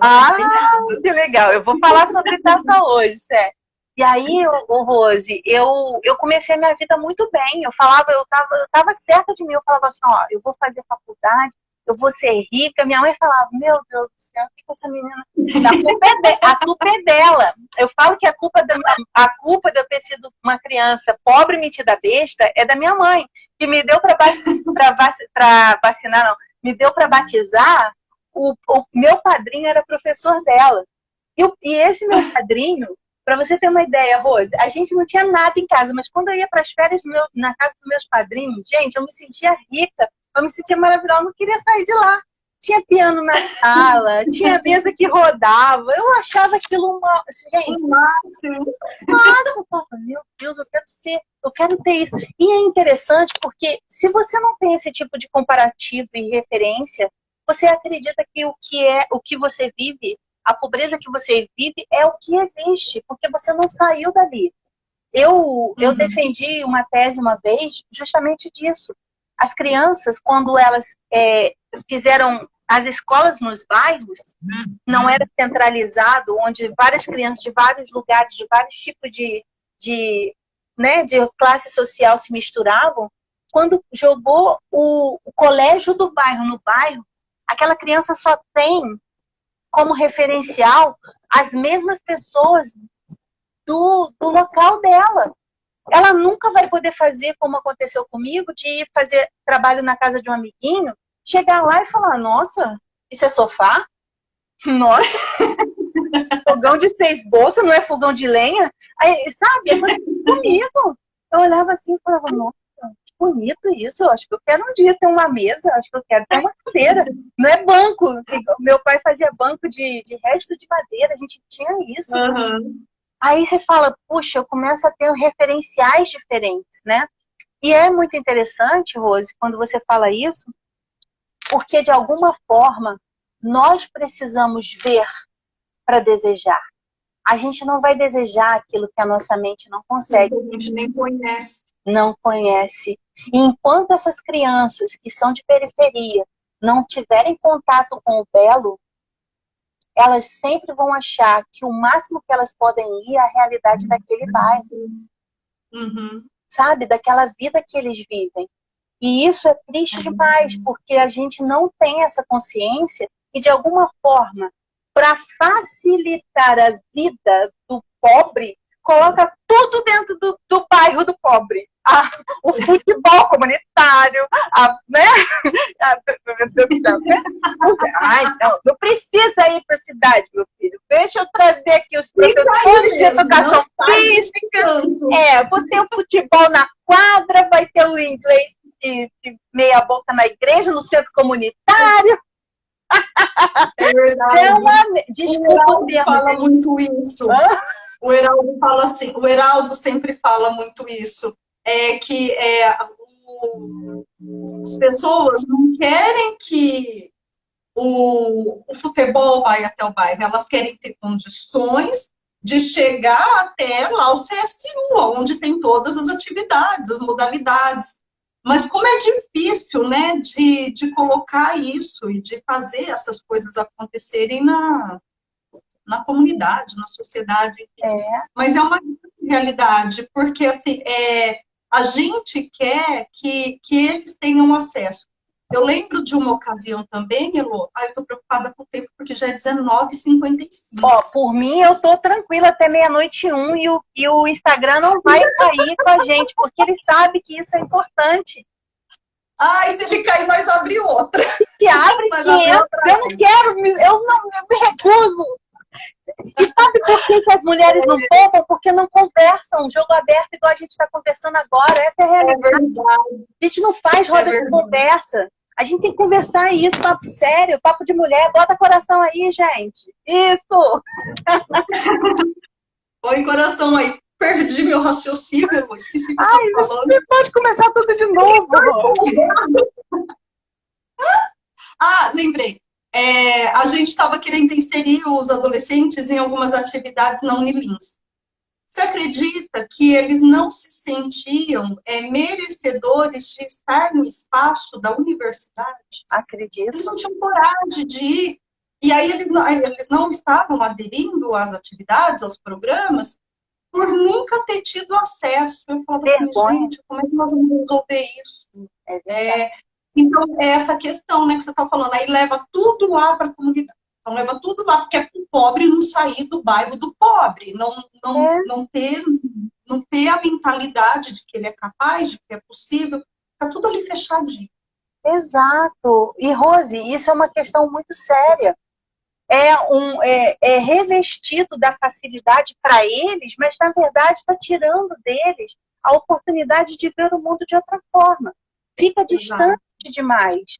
Speaker 3: Que legal. Eu vou falar sobre taça hoje, Célia. E aí, Rose, eu comecei a minha vida muito bem. Eu tava certa de mim. Eu falava assim, ó, eu vou fazer faculdade, eu vou ser rica. Minha mãe falava, meu Deus do céu, o que essa menina... A culpa é dela. Eu falo que a culpa de eu ter sido uma criança pobre, metida besta, é da minha mãe, que me deu para vacinar, não, me deu para batizar, o meu padrinho era professor dela. E esse meu padrinho, para você ter uma ideia, Rose, a gente não tinha nada em casa, mas quando eu ia para as férias na casa dos meus padrinhos, gente, eu me sentia rica, eu me sentia maravilhosa, eu não queria sair de lá. Tinha piano na sala, tinha mesa que rodava. Eu achava aquilo uma... Gente, eu falava, meu Deus, eu quero ter isso. E é interessante porque se você não tem esse tipo de comparativo e referência, você acredita que o que você vive, a pobreza que você vive é o que existe, porque você não saiu dali. Eu defendi uma tese uma vez justamente disso. As crianças, quando elas fizeram as escolas nos bairros, não era centralizado, onde várias crianças de vários lugares, de vários tipos de classe social se misturavam. Quando jogou o colégio do bairro no bairro, aquela criança só tem como referencial as mesmas pessoas do local dela. Ela nunca vai poder fazer como aconteceu comigo, de ir fazer trabalho na casa de um amiguinho, chegar lá e falar, nossa, isso é sofá? Nossa, fogão de 6 bocas, não é fogão de lenha? Aí, sabe, comigo. Eu olhava assim e falava, nossa, que bonito isso, eu acho que eu quero um dia ter uma mesa, acho que eu quero ter uma cadeira. Não é banco, meu pai fazia banco de resto de madeira, a gente tinha isso. Aí você fala, puxa, eu começo a ter referenciais diferentes, né? E é muito interessante, Rose, quando você fala isso, porque de alguma forma nós precisamos ver para desejar. A gente não vai desejar aquilo que a nossa mente não consegue.
Speaker 1: A gente nem conhece.
Speaker 3: Não conhece. E enquanto essas crianças que são de periferia não tiverem contato com o belo, elas sempre vão achar que o máximo que elas podem ir é a realidade daquele bairro. Sabe? Daquela vida que eles vivem. E isso é triste demais, porque a gente não tem essa consciência e, de alguma forma, para facilitar a vida do pobre, coloca tudo dentro do bairro do pobre. O futebol comunitário, né? Ai, não precisa ir para a cidade, meu filho. Deixa eu trazer aqui os professores de educação física. Vou ter o futebol na quadra, vai ter o inglês de meia boca na igreja, no centro comunitário.
Speaker 1: É verdade.
Speaker 3: Desculpa o termo.
Speaker 1: Fala muito isso. O Heraldo fala assim, o Heraldo sempre fala muito isso. Que as pessoas não querem que o futebol vai até o bairro, elas querem ter condições de chegar até lá o CSU, onde tem todas as atividades, as modalidades. Mas como é difícil, né, de colocar isso e de fazer essas coisas acontecerem na comunidade, na sociedade. Mas é uma realidade, porque assim, a gente quer que eles tenham acesso. Eu lembro de uma ocasião também, Elô, eu tô preocupada com o tempo, porque já é 19h55.
Speaker 3: Por mim, eu tô tranquila até 00:01 e o Instagram não vai cair com a gente, porque ele sabe que isso é importante.
Speaker 1: Se ele cair, nós abre outra.
Speaker 3: Que abre, que entra. Eu não quero, eu me recuso. E sabe por que as mulheres não poupam? Porque não conversam, jogo aberto igual a gente está conversando agora. Essa é a realidade. A gente não faz roda de conversa. A gente tem que conversar isso, papo sério, papo de mulher. Bota coração aí, gente. Isso!
Speaker 1: Põe coração aí. Perdi meu raciocínio, eu esqueci o que eu tô falando.
Speaker 3: Você pode começar tudo de novo.
Speaker 1: Lembrei. A gente estava querendo inserir os adolescentes em algumas atividades não unilins. Você acredita que eles não se sentiam merecedores de estar no espaço da universidade?
Speaker 3: Acredito.
Speaker 1: Eles não tinham coragem de ir. E aí eles não estavam aderindo às atividades, aos programas, por nunca ter tido acesso. Eu falava assim, gente, como é que nós vamos resolver isso? Então, é essa questão, né, que você está falando. Aí leva tudo lá para a comunidade. Então, leva tudo lá, porque é para o pobre não sair do bairro do pobre. Não ter a mentalidade de que ele é capaz, de que é possível. Está tudo ali fechadinho.
Speaker 3: Exato. E, Rose, isso é uma questão muito séria. É revestido da facilidade para eles, mas, na verdade, está tirando deles a oportunidade de ver o mundo de outra forma. Fica distante demais.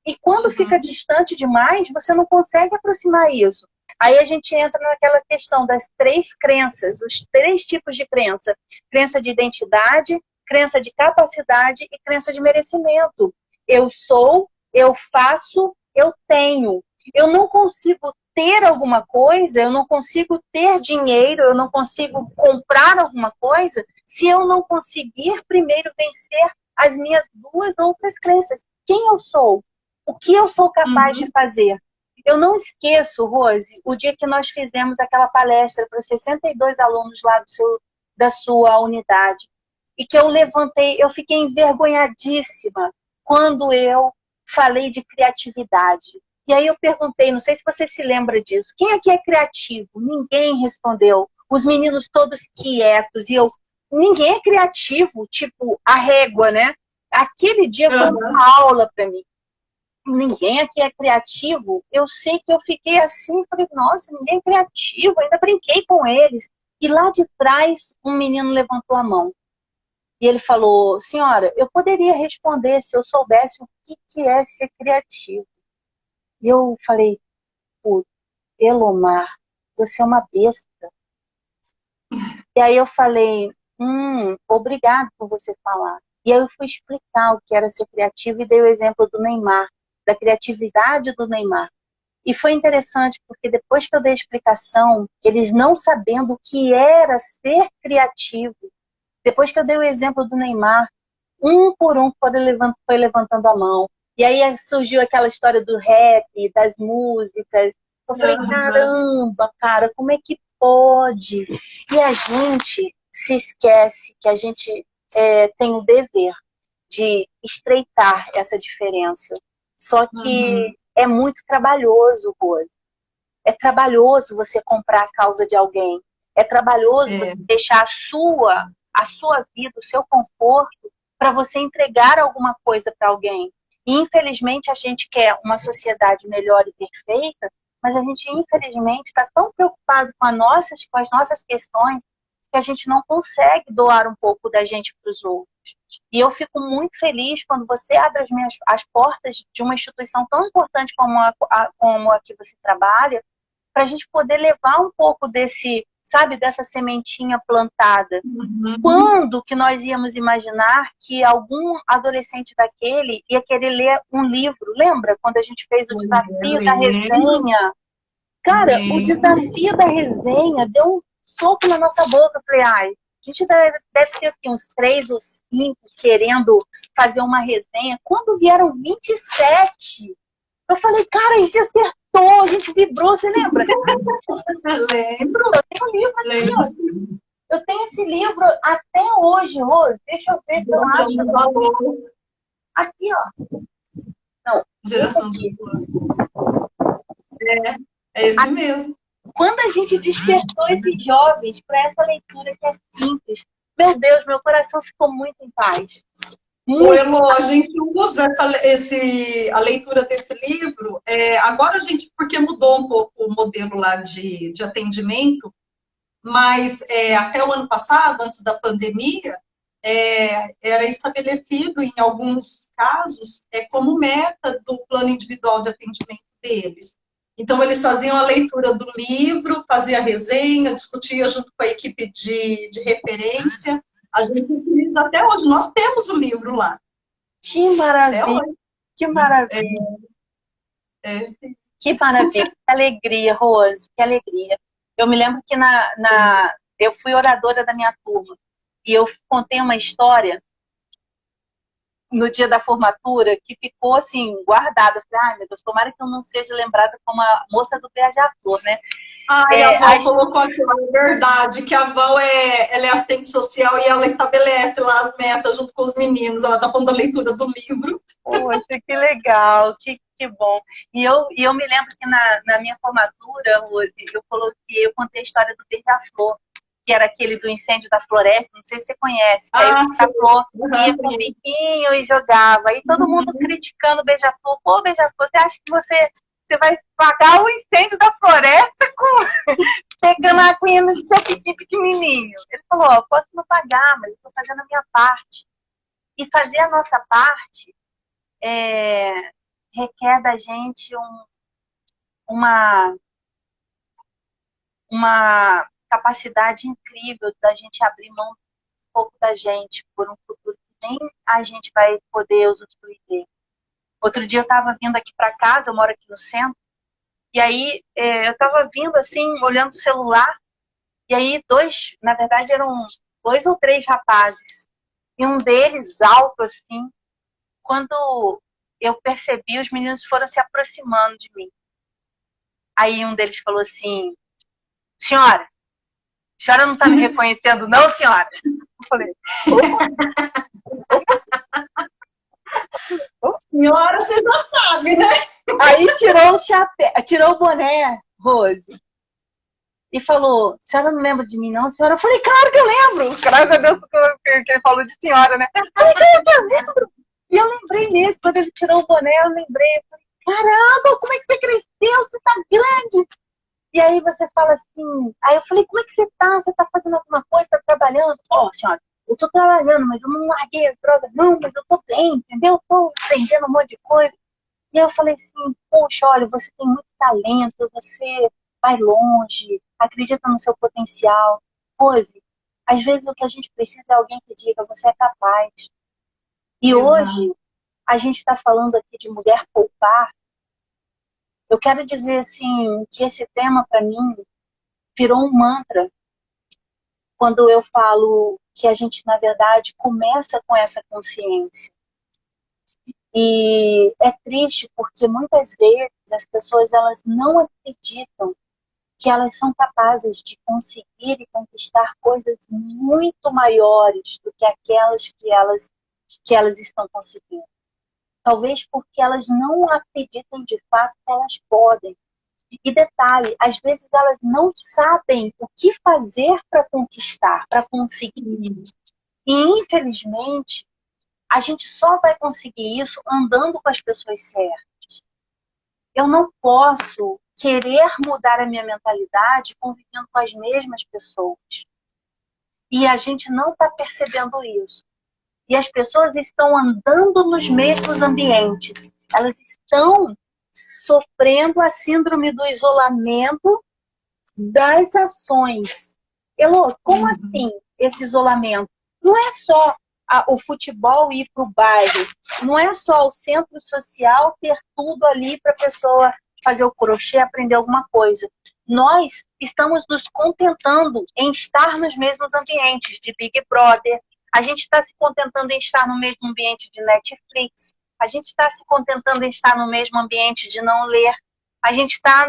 Speaker 3: E quando fica distante demais, você não consegue aproximar isso. Aí a gente entra naquela questão das 3 crenças, os 3 tipos de crença. Crença de identidade, crença de capacidade e crença de merecimento. Eu sou, eu faço, eu tenho. Eu não consigo ter alguma coisa, eu não consigo ter dinheiro, eu não consigo comprar alguma coisa se eu não conseguir primeiro vencer as minhas 2 outras crenças. Quem eu sou? O que eu sou capaz de fazer? Eu não esqueço, Rose, o dia que nós fizemos aquela palestra para os 62 alunos lá da sua unidade. E que eu levantei, eu fiquei envergonhadíssima quando eu falei de criatividade. E aí eu perguntei, não sei se você se lembra disso, quem aqui é criativo? Ninguém respondeu. Os meninos todos quietos. E eu, ninguém é criativo, tipo a régua, né? Aquele dia foi uma aula para mim. Ninguém aqui é criativo. Eu sei que eu fiquei assim, falei, nossa, ninguém é criativo. Ainda brinquei com eles. E lá de trás, um menino levantou a mão. E ele falou, senhora, eu poderia responder se eu soubesse o que é ser criativo. E eu falei, pô, Elomar, você é uma besta. E aí eu falei, obrigado por você falar. E aí eu fui explicar o que era ser criativo e dei o exemplo do Neymar, da criatividade do Neymar. E foi interessante, porque depois que eu dei a explicação, eles não sabendo o que era ser criativo, depois que eu dei o exemplo do Neymar, um por um foi levantando a mão. E aí surgiu aquela história do rap, das músicas. Eu falei, caramba, cara, como é que pode? E a gente se esquece que a gente tem o dever de estreitar essa diferença. Só que é muito trabalhoso, Rose. É trabalhoso você comprar a causa de alguém. É trabalhoso você deixar a sua vida, o seu conforto, para você entregar alguma coisa para alguém. E, infelizmente, a gente quer uma sociedade melhor e perfeita, mas a gente, infelizmente, está tão preocupado com as nossas questões que a gente não consegue doar um pouco da gente para os outros. E eu fico muito feliz quando você abre as portas de uma instituição tão importante como a que você trabalha, para a gente poder levar um pouco dessa sementinha plantada. Quando que nós íamos imaginar que algum adolescente daquele ia querer ler um livro? Lembra quando a gente fez o desafio da resenha? Cara, o desafio da resenha deu um soco na nossa boca. Eu falei, a gente deve ter assim, uns 3 ou 5 querendo fazer uma resenha. Quando vieram 27, eu falei, cara, a gente acertou, a gente vibrou, você lembra?
Speaker 2: Lembro.
Speaker 3: Eu tenho um livro aqui, ó. Eu tenho esse livro até hoje, Rose. Deixa eu ver se eu acho. Aqui, ó. Não,
Speaker 2: Geração
Speaker 3: aqui.
Speaker 2: É esse mesmo.
Speaker 3: Quando a gente despertou esses jovens para essa leitura que é simples, meu Deus, meu coração ficou muito em paz.
Speaker 2: A gente usa a leitura desse livro, agora a gente, porque mudou um pouco o modelo lá de atendimento, mas até o ano passado, antes da pandemia, era estabelecido em alguns casos como meta do plano individual de atendimento deles. Então, eles faziam a leitura do livro, faziam a resenha, discutiam junto com a equipe de referência. A gente utiliza até hoje, nós temos o livro lá.
Speaker 3: Que maravilha! Que maravilha!
Speaker 2: Sim.
Speaker 3: Que maravilha! Que alegria, Rose, que alegria. Eu me lembro que eu fui oradora da minha turma e eu contei uma história no dia da formatura que ficou assim, guardada. Eu falei, ai meu Deus, tomara que eu não seja lembrada como a moça do Beija-Flor, né?
Speaker 2: A Val colocou aqui, é verdade, que a Val ela é assistente social e ela estabelece lá as metas junto com os meninos. Ela está falando da leitura do livro.
Speaker 3: Poxa, que legal, que bom. E eu me lembro que na minha formatura, Rose, eu contei a história do Beija-Flor, que era aquele do incêndio da floresta, não sei se você conhece. Aí o Beija-Flor ia com o biquinho e jogava. E todo mundo criticando o Beija-Flor. Pô, Beija-Flor, você acha que você vai pagar o incêndio da floresta pegando a aguinha no seu piqui pequenininho? Ele falou, posso não pagar, mas estou fazendo a minha parte. E fazer a nossa parte requer da gente uma capacidade incrível da gente abrir mão um pouco da gente por um futuro que nem a gente vai poder usufruir dele. Outro dia eu estava vindo aqui para casa, eu moro aqui no centro, e aí eu estava vindo assim, olhando o celular, e aí na verdade eram 2 ou 3 rapazes, e um deles alto assim, quando eu percebi, os meninos foram se aproximando de mim. Aí um deles falou assim: senhora, a senhora não está me reconhecendo não, senhora? Eu falei:
Speaker 1: Senhora, você já sabe, né?
Speaker 3: Aí tirou o chapéu, tirou o boné, Rose, e falou: senhora não lembra de mim não, senhora? Eu falei: claro que eu lembro. Graças a Deus que ele falou de senhora, né? Eu lembro. E eu lembrei mesmo, quando ele tirou o boné, eu lembrei. Eu falei: caramba, como é que você cresceu? Você tá grande. E aí você fala assim, aí eu falei: como é que você tá? Você tá fazendo alguma coisa? Tá trabalhando? Ó, senhora, eu tô trabalhando, mas eu não larguei as drogas, não, mas eu tô bem, entendeu? Eu tô aprendendo um monte de coisa. E eu falei assim: poxa, olha, você tem muito talento, você vai longe, acredita no seu potencial. Rose, às vezes o que a gente precisa é alguém que diga: você é capaz. E
Speaker 1: Exato.
Speaker 3: hoje, a gente está falando aqui de mulher poupar. Eu quero dizer assim, que esse tema para mim virou um mantra quando eu falo que a gente, na verdade, começa com essa consciência. E é triste porque muitas vezes as pessoas elas não acreditam que elas são capazes de conseguir e conquistar coisas muito maiores do que aquelas que elas estão conseguindo. Talvez porque elas não acreditam de fato que elas podem. E detalhe, às vezes elas não sabem o que fazer para conquistar, para conseguir. E infelizmente, a gente só vai conseguir isso andando com as pessoas certas. Eu não posso querer mudar a minha mentalidade convivendo com as mesmas pessoas. E a gente não está percebendo isso. E as pessoas estão andando nos mesmos ambientes. Elas estão sofrendo a síndrome do isolamento das ações. Elô, como assim esse isolamento? Não é só o futebol ir para o bairro, não é só o centro social ter tudo ali para a pessoa fazer o crochê, aprender alguma coisa. Nós estamos nos contentando em estar nos mesmos ambientes de Big Brother, a gente está se contentando em estar no mesmo ambiente de Netflix, a gente está se contentando em estar no mesmo ambiente de não ler, a gente está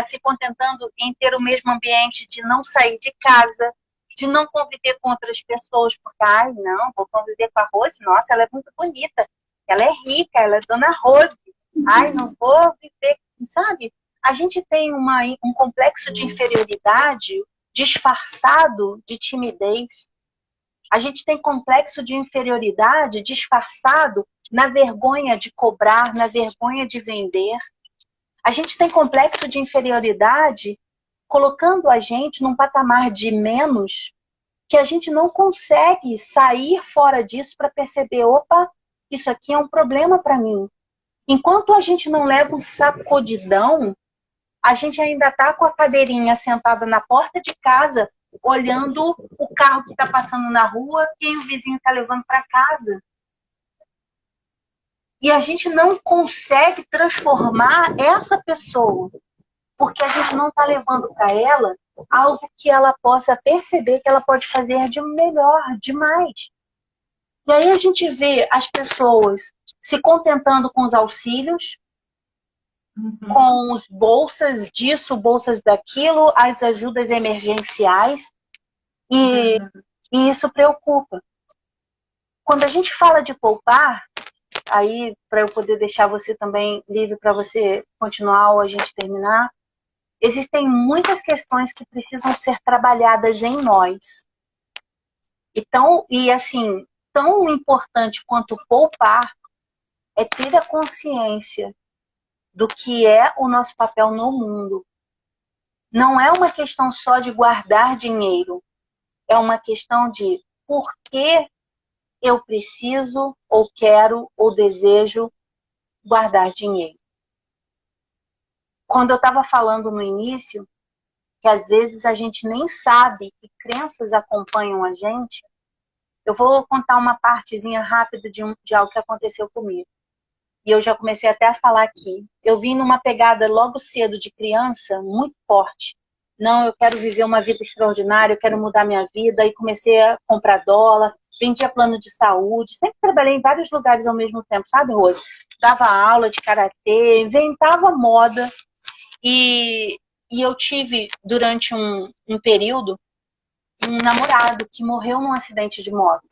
Speaker 3: se contentando em ter o mesmo ambiente de não sair de casa, de não conviver com outras pessoas, porque, ai, não, vou conviver com a Rose, nossa, ela é muito bonita, ela é rica, ela é Dona Rose, ai, não vou viver, sabe? A gente tem um complexo de inferioridade disfarçado de timidez. A gente tem complexo de inferioridade disfarçado na vergonha de cobrar, na vergonha de vender. A gente tem complexo de inferioridade colocando a gente num patamar de menos que a gente não consegue sair fora disso para perceber: opa, isso aqui é um problema para mim. Enquanto a gente não leva um sacudidão, a gente ainda está com a cadeirinha sentada na porta de casa, olhando o carro que está passando na rua, quem o vizinho está levando para casa. E a gente não consegue transformar essa pessoa, porque a gente não está levando para ela algo que ela possa perceber que ela pode fazer de melhor, demais. E aí a gente vê as pessoas se contentando com os auxílios, com os bolsas disso, bolsas daquilo, as ajudas emergenciais, e isso preocupa. Quando a gente fala de poupar, aí para eu poder deixar você também livre para você continuar ou a gente terminar, existem muitas questões que precisam ser trabalhadas em nós. Então, e assim, tão importante quanto poupar é ter a consciência do que é o nosso papel no mundo. Não é uma questão só de guardar dinheiro, é uma questão de por que eu preciso, ou quero, ou desejo guardar dinheiro. Quando eu estava falando no início, que às vezes a gente nem sabe que crenças acompanham a gente, eu vou contar uma partezinha rápida de algo que aconteceu comigo. E eu já comecei até a falar aqui. Eu vim numa pegada logo cedo de criança, muito forte. Não, eu quero viver uma vida extraordinária, eu quero mudar minha vida. E comecei a comprar dólar, vendia plano de saúde. Sempre trabalhei em vários lugares ao mesmo tempo, sabe, Rose? Dava aula de karatê, inventava moda. E eu tive, durante um período, um namorado que morreu num acidente de moto.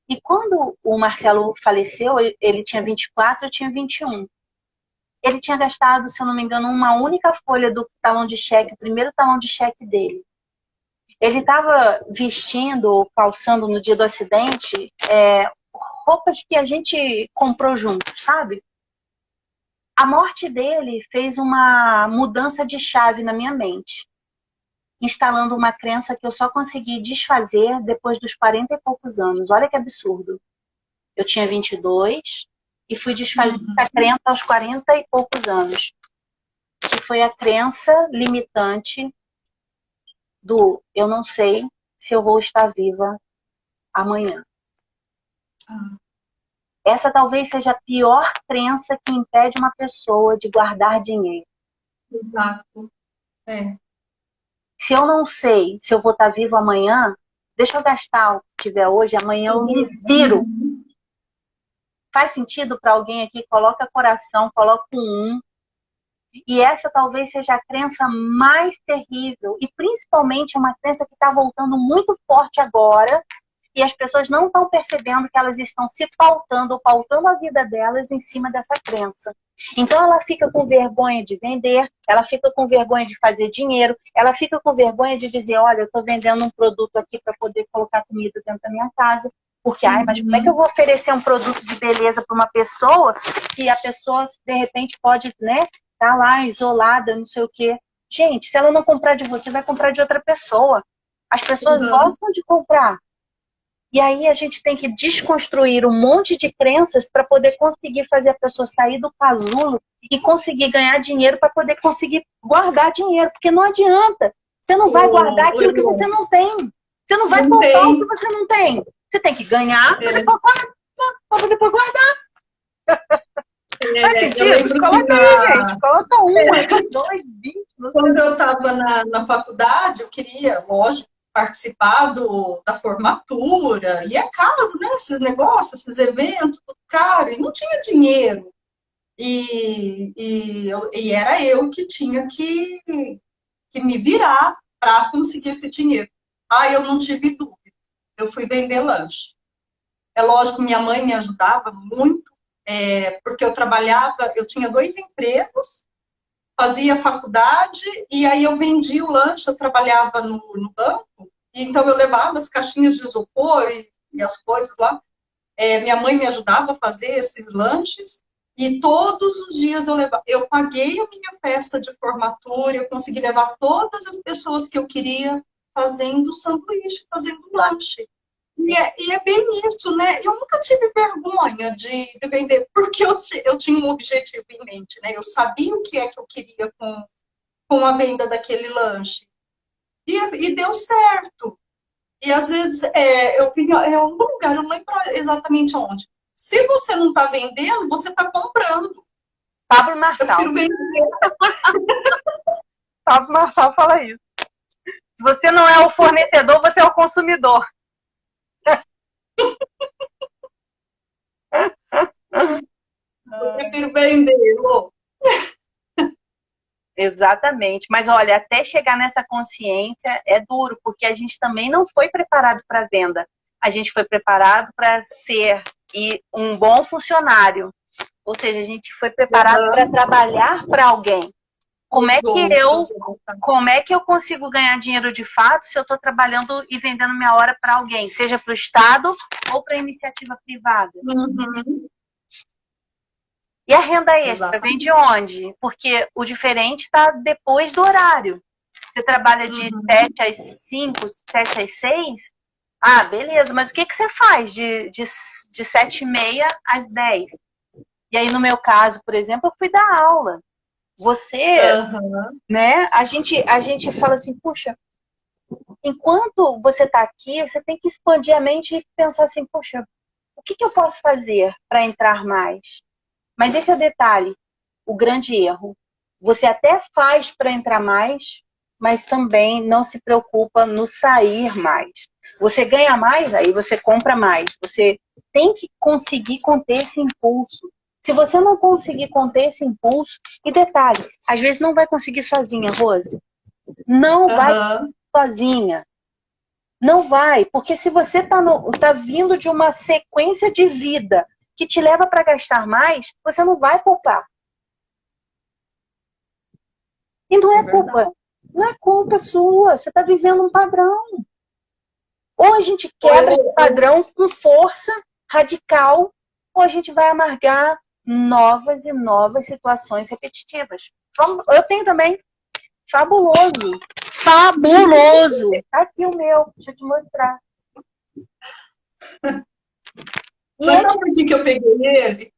Speaker 3: E quando o Marcelo faleceu, ele tinha 24, eu tinha 21. Ele tinha gastado, se eu não me engano, uma única folha do talão de cheque, o primeiro talão de cheque dele. Ele estava vestindo ou calçando no dia do acidente roupas que a gente comprou junto, sabe? A morte dele fez uma mudança de chave na minha mente, instalando uma crença que eu só consegui desfazer depois dos 40 e poucos anos. Olha que absurdo. Eu tinha 22 e fui desfazer a crença aos 40 e poucos anos, que foi a crença limitante do eu não sei se eu vou estar viva amanhã. Essa talvez seja a pior crença que impede uma pessoa de guardar dinheiro.
Speaker 1: Exato.
Speaker 3: Se eu não sei se eu vou estar vivo amanhã, deixa eu gastar o que tiver hoje, amanhã eu me viro. Faz sentido para alguém aqui? Coloca coração, coloca um. E essa talvez seja a crença mais terrível. E principalmente uma crença que está voltando muito forte agora. E as pessoas não estão percebendo que elas estão se pautando ou pautando a vida delas em cima dessa crença. Então ela fica com vergonha de vender, ela fica com vergonha de fazer dinheiro, ela fica com vergonha de dizer, olha, eu estou vendendo um produto aqui para poder colocar comida dentro da minha casa. Porque, mas como é que eu vou oferecer um produto de beleza para uma pessoa se a pessoa, de repente, pode, né, tá lá isolada, não sei o quê. Gente, se ela não comprar de você, vai comprar de outra pessoa. As pessoas gostam de comprar. E aí a gente tem que desconstruir um monte de crenças para poder conseguir fazer a pessoa sair do casulo e conseguir ganhar dinheiro para poder conseguir guardar dinheiro. Porque não adianta. Você não vai guardar aquilo que você não tem. Você não vai poupar o que você não tem. Você tem que ganhar para poder guardar. Coloca aí, gente. Coloca 1, 2, 20.
Speaker 1: Quando eu estava na faculdade, eu queria, lógico, participar da formatura. E é caro, né? Esses negócios, esses eventos, tudo caro. E não tinha dinheiro. E era eu que tinha que me virar para conseguir esse dinheiro. Eu não tive dúvida. Eu fui vender lanche. É lógico, minha mãe me ajudava muito, porque eu trabalhava, eu tinha 2 empregos, fazia faculdade, e aí eu vendia o lanche, eu trabalhava no banco, então eu levava as caixinhas de isopor e as coisas lá. Minha mãe me ajudava a fazer esses lanches, e todos os dias eu paguei a minha festa de formatura, eu consegui levar todas as pessoas que eu queria fazendo sanduíche, fazendo lanche. E é bem isso, né? Eu nunca tive vergonha de vender, porque eu tinha um objetivo em mente, né? Eu sabia o que é que eu queria com a venda daquele lanche. E deu certo. E às vezes eu vinha em algum lugar, eu não lembro exatamente onde. Se você não está vendendo, você está comprando.
Speaker 3: Pablo Marçal.
Speaker 1: Eu prefiro vender.
Speaker 3: Pablo Marçal fala isso. Se você não é o fornecedor, você é o consumidor.
Speaker 1: Eu prefiro vender.
Speaker 3: Exatamente. Mas olha, até chegar nessa consciência é duro, porque a gente também não foi preparado para venda. A gente foi preparado para ser um bom funcionário. Ou seja, a gente foi preparado para trabalhar para alguém. Como é que eu consigo ganhar dinheiro de fato se eu estou trabalhando e vendendo minha hora para alguém, seja para o Estado ou para iniciativa privada? E a renda extra vem de onde? Porque o diferente está depois do horário. Você trabalha de 7 às 5, 7 às 6? Beleza, mas o que você faz de 7h30 às 10? E aí, no meu caso, por exemplo, eu fui dar aula. Você, né? A gente fala assim, puxa, enquanto você está aqui, você tem que expandir a mente e pensar assim, puxa, o que eu posso fazer para entrar mais? Mas esse é o detalhe, o grande erro. Você até faz para entrar mais, mas também não se preocupa no sair mais. Você ganha mais, aí você compra mais. Você tem que conseguir conter esse impulso. Se você não conseguir conter esse impulso, e detalhe, às vezes não vai conseguir sozinha, Rose. Não vai sozinha. Não vai, porque se você tá vindo de uma sequência de vida que te leva para gastar mais, você não vai poupar. E não é culpa sua, você está vivendo um padrão. Ou a gente quebra esse padrão com força radical, ou a gente vai amargar novas e novas situações repetitivas. Eu tenho também. Fabuloso. Fabuloso. Tá aqui o meu, deixa eu te mostrar.
Speaker 1: Mas sabe por que eu peguei ele?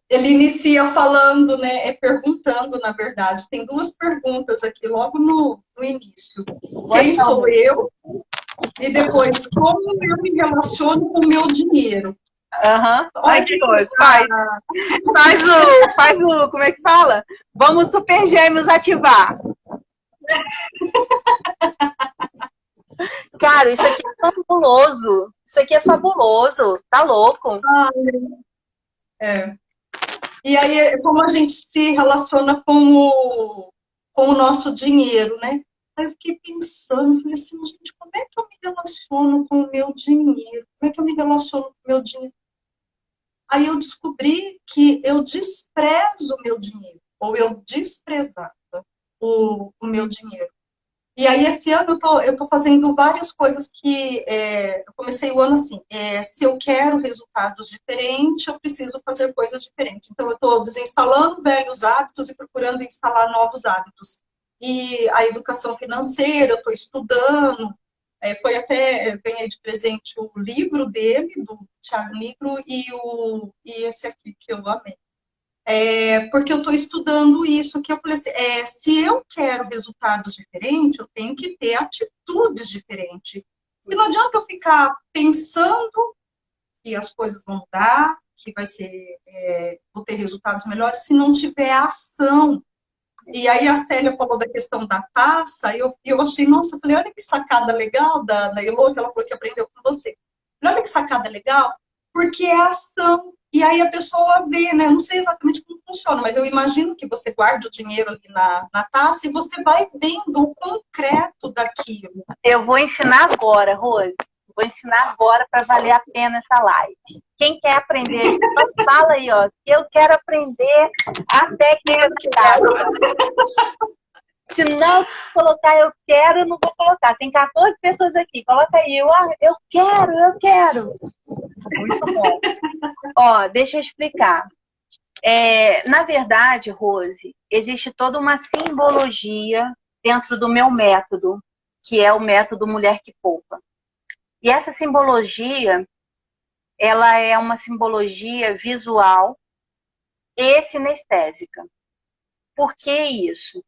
Speaker 1: Ele inicia falando, né? Perguntando, na verdade. Tem duas perguntas aqui, logo no início. Quem sou eu? E depois, como eu me relaciono com o meu dinheiro?
Speaker 3: Ai, que coisa. Faz o, como é que fala? Vamos Super Gêmeos ativar. Cara, isso aqui é fabuloso. Isso aqui é fabuloso. Tá louco?
Speaker 1: E aí, como a gente se relaciona com o nosso dinheiro, né? Aí eu fiquei pensando, falei assim, gente, como é que eu me relaciono com o meu dinheiro? Como é que eu me relaciono com o meu dinheiro? Aí eu descobri que eu desprezo o meu dinheiro, ou eu desprezava o meu dinheiro. E aí, esse ano, eu tô fazendo várias coisas que eu comecei o ano assim, se eu quero resultados diferentes, eu preciso fazer coisas diferentes. Então, eu estou desinstalando velhos hábitos e procurando instalar novos hábitos. E a educação financeira, eu estou estudando, foi até, ganhei de presente o livro dele, do Thiago Nigro, e esse aqui que eu amei. Porque eu estou estudando isso, que eu falei assim, se eu quero resultados diferentes, eu tenho que ter atitudes diferentes. E não adianta eu ficar pensando que as coisas vão mudar, que vou ter resultados melhores, se não tiver ação. E aí a Célia falou da questão da taça, e eu achei, nossa, eu falei, olha que sacada legal da Elô, que ela falou que aprendeu com você. Olha que sacada legal, porque é ação. E aí a pessoa vê, né? Eu não sei exatamente como funciona, mas eu imagino que você guarda o dinheiro ali na taça e você vai vendo o concreto daquilo.
Speaker 3: Eu vou ensinar agora, Rose. Vou ensinar agora para valer a pena essa live. Quem quer aprender, então fala aí, ó. Eu quero aprender a técnica da taça. Se não colocar eu quero, eu não vou colocar. Tem 14 pessoas aqui. Coloca aí. Eu quero. Muito bom. Ó, deixa eu explicar. Na verdade, Rose, existe toda uma simbologia dentro do meu método, que é o método Mulher que Poupa. E essa simbologia, ela é uma simbologia visual e sinestésica. Por que isso?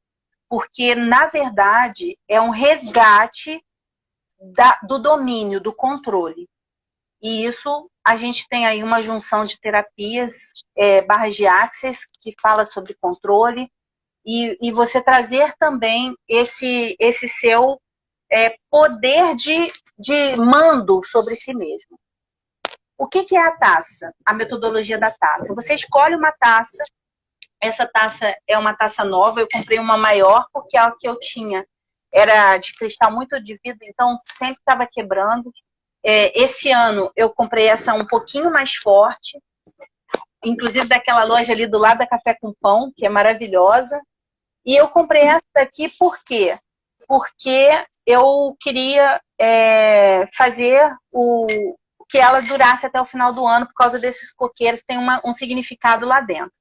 Speaker 3: Porque, na verdade, é um resgate do domínio, do controle. E isso, a gente tem aí uma junção de terapias, barras de Access, que fala sobre controle, e você trazer também esse seu poder de mando sobre si mesmo. O que é a taça? A metodologia da taça. Você escolhe uma taça. Essa taça é uma taça nova. Eu comprei uma maior porque a que eu tinha era de cristal muito de vidro, então sempre estava quebrando. Esse ano eu comprei essa um pouquinho mais forte, inclusive daquela loja ali do lado da Café com Pão, que é maravilhosa. E eu comprei essa daqui por quê? Porque eu queria fazer que ela durasse até o final do ano, por causa desses coqueiros, tem um significado lá dentro.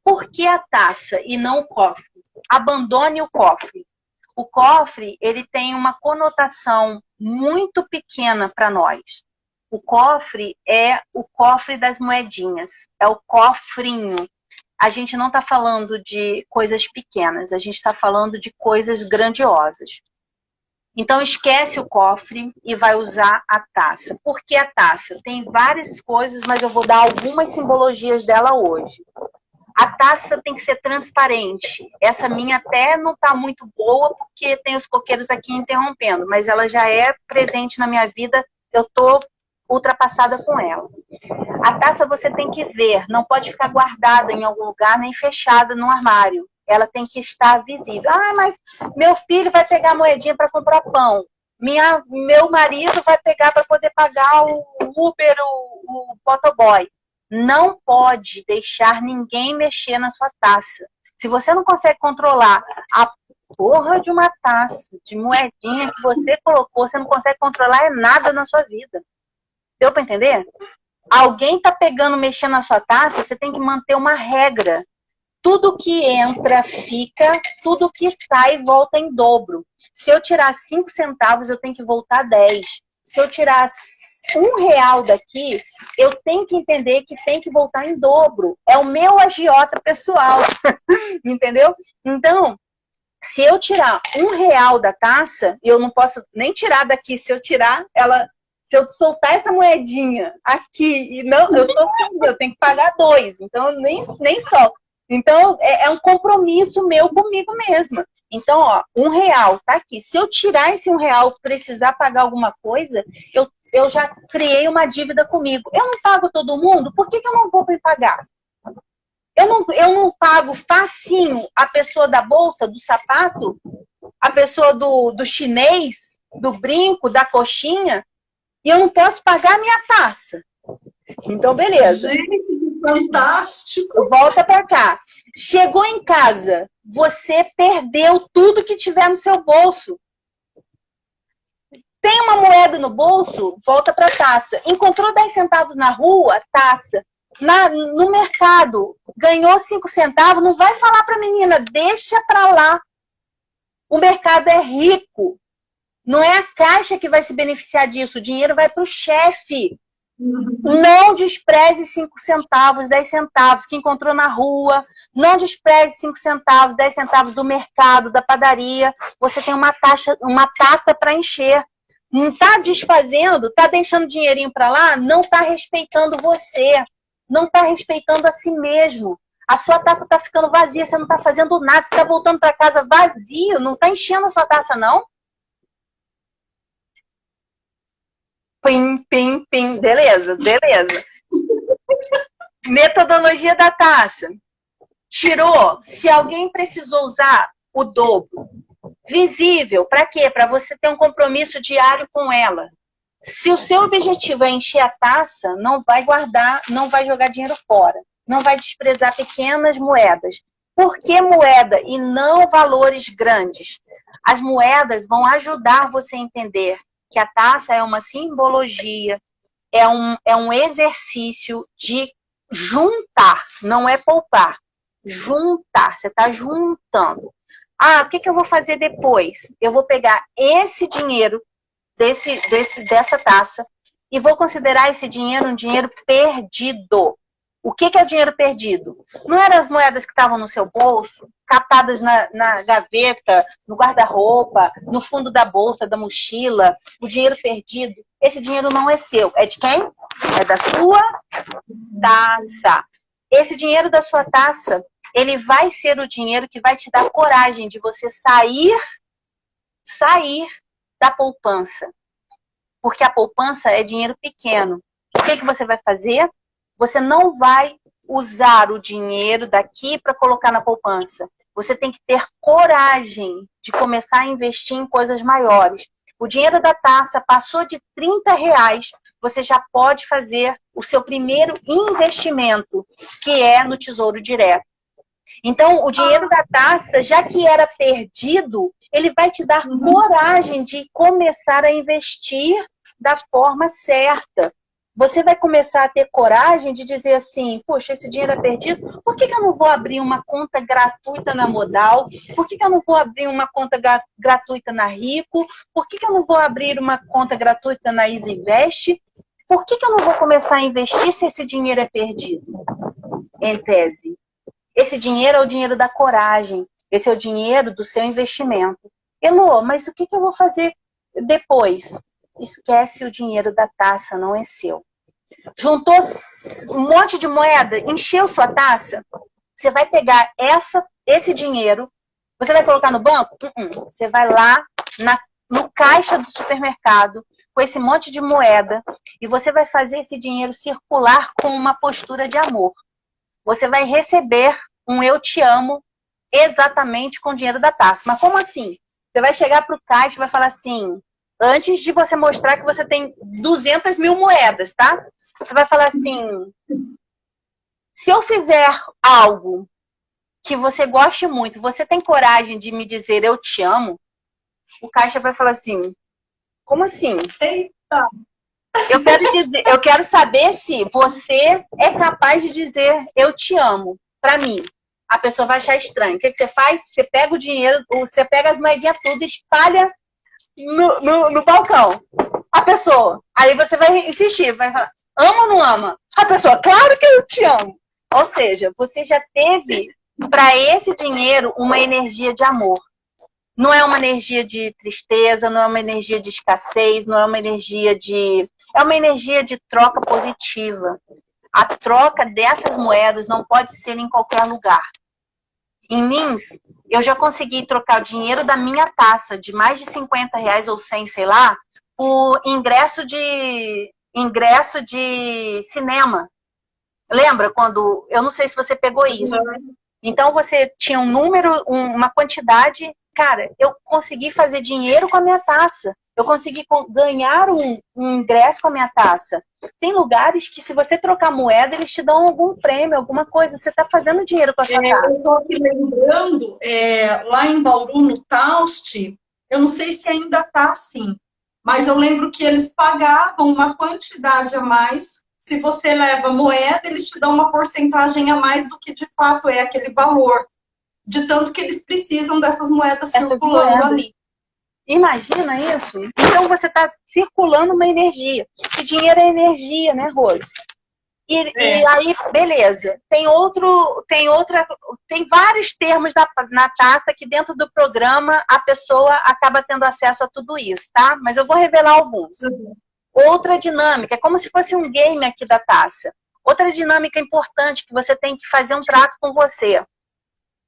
Speaker 3: Por que a taça e não o cofre? Abandone o cofre. O cofre, ele tem uma conotação muito pequena para nós. O cofre é o cofre das moedinhas, é o cofrinho. A gente não está falando de coisas pequenas, a gente está falando de coisas grandiosas. Então esquece o cofre e vai usar a taça. Por que a taça? Tem várias coisas, mas eu vou dar algumas simbologias dela hoje. A taça tem que ser transparente. Essa minha até não está muito boa, porque tem os coqueiros aqui interrompendo, mas ela já é presente na minha vida, eu estou ultrapassada com ela. A taça você tem que ver, não pode ficar guardada em algum lugar, nem fechada no armário. Ela tem que estar visível. Ah, mas meu filho vai pegar a moedinha para comprar pão. Meu marido vai pegar para poder pagar o Uber, o motoboy. Não pode deixar ninguém mexer na sua taça. Se você não consegue controlar a porra de uma taça, de moedinha que você colocou, você não consegue controlar nada na sua vida. Deu para entender? Alguém tá pegando, mexendo na sua taça, você tem que manter uma regra. Tudo que entra, fica, tudo que sai, volta em dobro. Se eu tirar 5 centavos, eu tenho que voltar 10. Se eu tirar R$1 daqui, eu tenho que entender que tem que voltar em dobro. É o meu agiota pessoal. Entendeu? Então, se eu tirar R$1 da taça, eu não posso nem tirar daqui. Se eu tirar, se eu soltar essa moedinha aqui, e não, eu tenho que pagar 2. Então, eu nem solto. Então, é um compromisso meu comigo mesma. Então, ó, R$1 tá aqui. Se eu tirar esse R$1 precisar pagar alguma coisa, eu já criei uma dívida comigo. Eu não pago todo mundo, por que eu não vou me pagar? Eu não pago facinho a pessoa da bolsa, do sapato, a pessoa do chinês, do brinco, da coxinha, e eu não posso pagar a minha taça. Então, beleza.
Speaker 1: Gente, fantástico.
Speaker 3: Volta pra cá. Chegou em casa, você perdeu tudo que tiver no seu bolso. Tem uma moeda no bolso, volta pra taça. Encontrou 10 centavos na rua, taça. No mercado, ganhou 5 centavos, não vai falar pra menina, deixa pra lá. O mercado é rico. Não é a caixa que vai se beneficiar disso, o dinheiro vai pro chefe. Não despreze 5 centavos, 10 centavos que encontrou na rua. Não despreze 5 centavos, 10 centavos do mercado, da padaria. Você tem uma taça para encher. Não está desfazendo, está deixando dinheirinho para lá, não está respeitando você. Não está respeitando a si mesmo. A sua taça está ficando vazia, você não está fazendo nada. Você está voltando para casa vazio, não está enchendo a sua taça, não. Pim, pim, pim. Beleza. Metodologia da taça. Tirou. Se alguém precisou usar o dobro. Visível. Para quê? Para você ter um compromisso diário com ela. Se o seu objetivo é encher a taça, não vai guardar, não vai jogar dinheiro fora. Não vai desprezar pequenas moedas. Por que moeda e não valores grandes? As moedas vão ajudar você a entender que a taça é uma simbologia, é um exercício de juntar, não é poupar. Juntar, você está juntando. Ah, o que eu vou fazer depois? Eu vou pegar esse dinheiro dessa taça e vou considerar esse dinheiro um dinheiro perdido. O que é o dinheiro perdido? Não eram as moedas que estavam no seu bolso, catadas na gaveta, no guarda-roupa, no fundo da bolsa, da mochila, o dinheiro perdido. Esse dinheiro não é seu. É de quem? É da sua taça. Esse dinheiro da sua taça, ele vai ser o dinheiro que vai te dar coragem de você sair da poupança. Porque a poupança é dinheiro pequeno. O que você vai fazer? Você não vai usar o dinheiro daqui para colocar na poupança. Você tem que ter coragem de começar a investir em coisas maiores. O dinheiro da taça passou de R$30, você já pode fazer o seu primeiro investimento, que é no Tesouro Direto. Então, o dinheiro da taça, já que era perdido, ele vai te dar coragem de começar a investir da forma certa. Você vai começar a ter coragem de dizer assim, poxa, esse dinheiro é perdido, por que eu não vou abrir uma conta gratuita na Modal? Por que eu não vou abrir uma conta gratuita na Rico? Por que eu não vou abrir uma conta gratuita na EasyInvest? por que eu não vou começar a investir se esse dinheiro é perdido? Em tese. Esse dinheiro é o dinheiro da coragem. Esse é o dinheiro do seu investimento. Elô, mas o que eu vou fazer depois? Esquece o dinheiro da taça, não é seu. Juntou um monte de moeda, encheu sua taça, você vai pegar esse dinheiro, você vai colocar no banco? Você vai lá no caixa do supermercado, com esse monte de moeda, e você vai fazer esse dinheiro circular com uma postura de amor. Você vai receber um eu te amo exatamente com o dinheiro da taça. Mas como assim? Você vai chegar para o caixa e vai falar assim, antes de você mostrar que você tem 200 mil moedas, tá? Você vai falar assim, se eu fizer algo que você goste muito, você tem coragem de me dizer eu te amo? O caixa vai falar assim, como assim?
Speaker 1: Eita!
Speaker 3: Eu quero saber se você é capaz de dizer eu te amo para mim. A pessoa vai achar estranho. O que você faz? Você pega o dinheiro, você pega as moedinhas tudo e espalha no balcão. A pessoa. Aí você vai insistir, vai falar, ama ou não ama? A pessoa, claro que eu te amo. Ou seja, você já teve para esse dinheiro uma energia de amor. Não é uma energia de tristeza, não é uma energia de escassez, não é uma energia de... É uma energia de troca positiva. A troca dessas moedas não pode ser em qualquer lugar. Em Lins, eu já consegui trocar o dinheiro da minha taça, de mais de 50 reais ou 100, sei lá, por ingresso de cinema. Lembra quando... Eu não sei se você pegou isso. Então, você tinha um número, uma quantidade... Cara, eu consegui fazer dinheiro com a minha taça. Eu consegui ganhar um ingresso com a minha taça. Tem lugares que, se você trocar moeda, eles te dão algum prêmio, alguma coisa. Você está fazendo dinheiro com a sua taça.
Speaker 1: Eu estou aqui lembrando, lá em Bauru, no Taust, eu não sei se ainda está assim, mas eu lembro que eles pagavam uma quantidade a mais. Se você leva moeda, eles te dão uma porcentagem a mais do que, de fato, é aquele valor. De tanto que eles precisam dessas moedas circulando ali.
Speaker 3: Imagina isso? Então você está circulando uma energia. E dinheiro é energia, né, Rose? E aí, beleza. Tem vários termos na taça que dentro do programa a pessoa acaba tendo acesso a tudo isso, tá? Mas eu vou revelar alguns. Outra dinâmica, é como se fosse um game aqui da taça. Outra dinâmica importante que você tem que fazer um trato com você.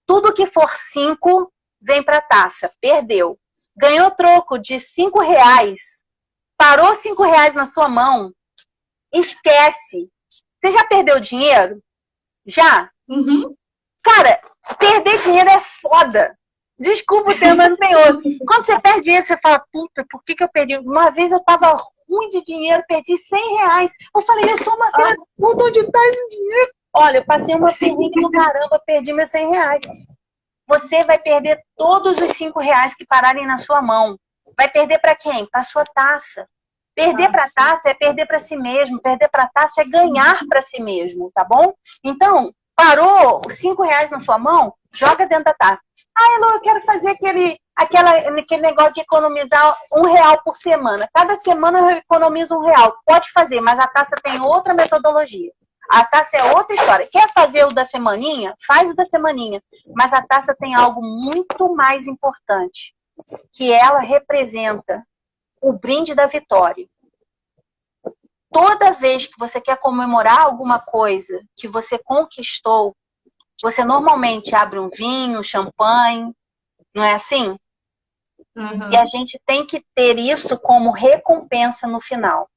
Speaker 3: Tudo que for 5 vem para a taça. Perdeu. Ganhou troco de 5 reais. Parou 5 reais na sua mão. Esquece. Você já perdeu dinheiro? Já?
Speaker 1: Uhum.
Speaker 3: Cara, perder dinheiro é foda. Desculpa o termo, mas não tem outro. Quando você perde dinheiro, você fala, puta, por que eu perdi? Uma vez eu tava ruim de dinheiro, perdi 100 reais. Eu falei, eu sou uma filha da puta, onde tá esse dinheiro? Olha, eu passei uma perrengue do caramba, perdi meus 100 reais. Você vai perder todos os 5 reais que pararem na sua mão. Vai perder para quem? Para sua taça. Perder para a taça é perder para si mesmo. Perder para a taça é ganhar para si mesmo, tá bom? Então, parou os 5 reais na sua mão, joga dentro da taça. Ah, Elô, eu quero fazer aquele negócio de economizar R$1 por semana. Cada semana eu economizo R$1. Pode fazer, mas a taça tem outra metodologia. A taça é outra história. Quer fazer o da semaninha? Faz o da semaninha. Mas a taça tem algo muito mais importante, que ela representa o brinde da vitória. Toda vez que você quer comemorar alguma coisa que você conquistou, você normalmente abre um vinho, um champanhe, não é assim?
Speaker 1: Uhum.
Speaker 3: E a gente tem que ter isso como recompensa no final.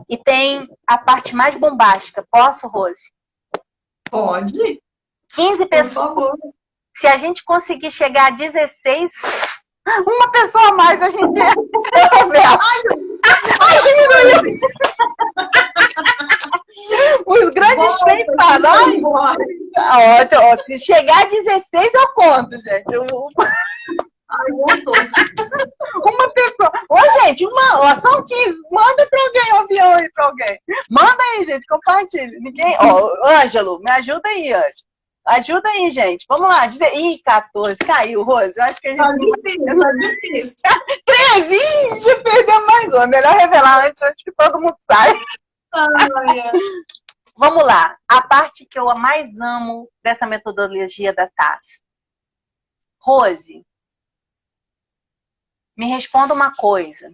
Speaker 3: E tem a parte mais bombástica. Posso, Rose?
Speaker 1: Pode.
Speaker 3: 15 pessoas.
Speaker 1: Por favor.
Speaker 3: Se a gente conseguir chegar a 16, uma pessoa a mais a gente é. Ai, diminuiu. Os grandes feitos. Ótimo. Se chegar a 16, eu conto, gente.
Speaker 1: Ai,
Speaker 3: uma pessoa. Ô, gente, são 15. Manda pra alguém o avião aí pra alguém. Manda aí, gente, compartilha. Ninguém. Ângelo, me ajuda aí, Ângelo. Ajuda aí, gente. Vamos lá. Ih, 14. Caiu, Rose. Eu acho que a gente.
Speaker 1: Tá difícil.
Speaker 3: 13! Ih, já perdeu mais uma. Melhor revelar antes que todo mundo saiba. Vamos lá. A parte que eu mais amo dessa metodologia da taça. Rose, me responda uma coisa.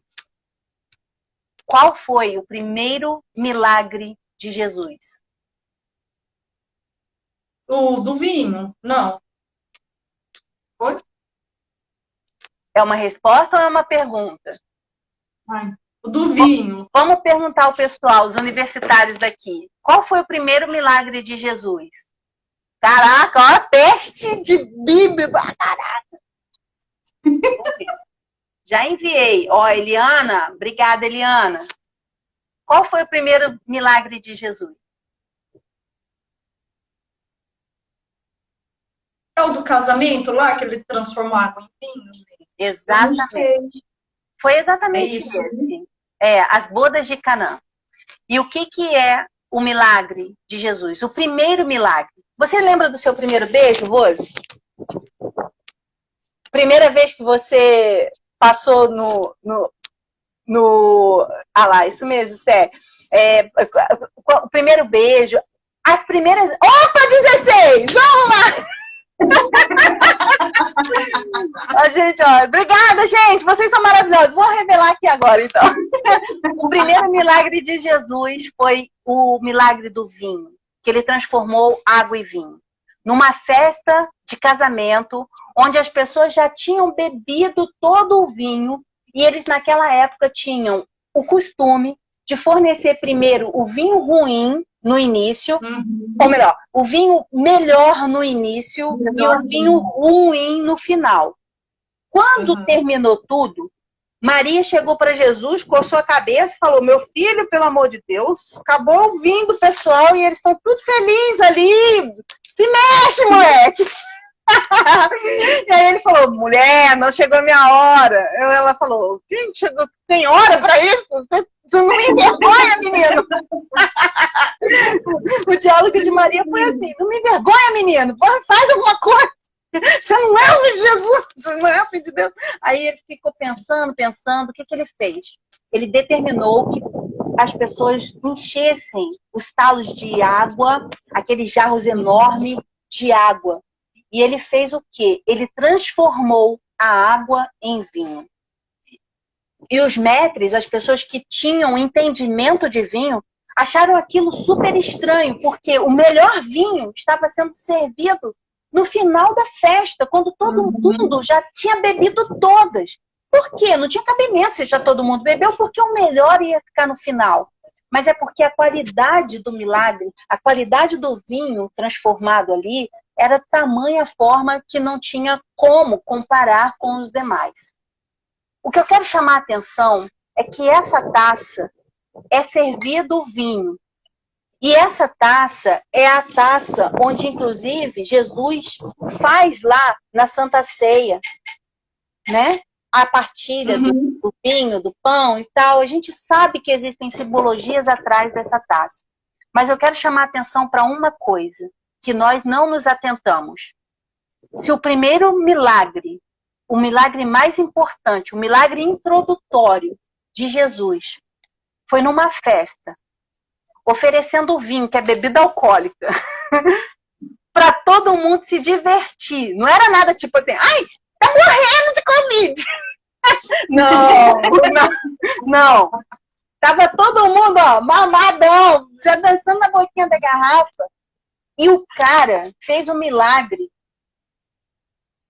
Speaker 3: Qual foi o primeiro milagre de Jesus?
Speaker 1: O do vinho? Não. Foi?
Speaker 3: É uma resposta ou é uma pergunta?
Speaker 1: O do vinho.
Speaker 3: Vamos perguntar ao pessoal, os universitários daqui. Qual foi o primeiro milagre de Jesus? Caraca, ó, teste de Bíblia. Caraca. Já enviei. Ó, Eliana, obrigada, Eliana. Qual foi o primeiro milagre de Jesus?
Speaker 1: É o do casamento lá, que ele transformou água em vinho?
Speaker 3: Exatamente. Foi exatamente
Speaker 1: isso.
Speaker 3: esse. As bodas de Canaã. E o que é o milagre de Jesus? O primeiro milagre. Você lembra do seu primeiro beijo, Rose? Primeira vez que você passou Ah lá, isso mesmo, sério. O primeiro beijo. As primeiras... Opa, 16! Vamos lá! Gente, ó, obrigada, gente. Vocês são maravilhosos. Vou revelar aqui agora, então. O primeiro milagre de Jesus foi o milagre do vinho, que ele transformou água em vinho. Numa festa de casamento, onde as pessoas já tinham bebido todo o vinho, e eles naquela época tinham o costume de fornecer primeiro o vinho ruim no início, ou melhor, o vinho melhor no início e o vinho ruim no final. Quando terminou tudo, Maria chegou para Jesus, coçou a cabeça e falou: meu filho, pelo amor de Deus, acabou o vinho do pessoal e eles estão tudo felizes ali. Se mexe, moleque! E aí ele falou: mulher, não chegou a minha hora. Ela falou: gente, chegou, tem hora para isso? Você não me envergonha, menino! O diálogo de Maria foi assim: não me envergonha, menino, faz alguma coisa. Você não é o Jesus, você não é o filho de Deus. Aí ele ficou pensando, o que ele fez? Ele determinou que as pessoas enchessem os talos de água, aqueles jarros enormes de água. E ele fez o quê? Ele transformou a água em vinho. E os maîtres, as pessoas que tinham entendimento de vinho, acharam aquilo super estranho, porque o melhor vinho estava sendo servido no final da festa, quando todo mundo já tinha bebido todas. Por quê? Não tinha cabimento se já todo mundo bebeu, porque o melhor ia ficar no final. Mas é porque a qualidade do milagre, a qualidade do vinho transformado ali, era tamanha forma que não tinha como comparar com os demais. O que eu quero chamar a atenção é que essa taça é servido o vinho. E essa taça é a taça onde, inclusive, Jesus faz lá na Santa Ceia, né? A partilha do vinho, do pão e tal. A gente sabe que existem simbologias atrás dessa taça. Mas eu quero chamar a atenção para uma coisa, que nós não nos atentamos. Se o primeiro milagre, o milagre mais importante, o milagre introdutório de Jesus, foi numa festa, oferecendo vinho, que é bebida alcoólica, para todo mundo se divertir. Não era nada tipo assim: ai, tá morrendo de Covid. Não. Tava todo mundo, ó, mamadão, já dançando na boquinha da garrafa. E o cara fez um milagre,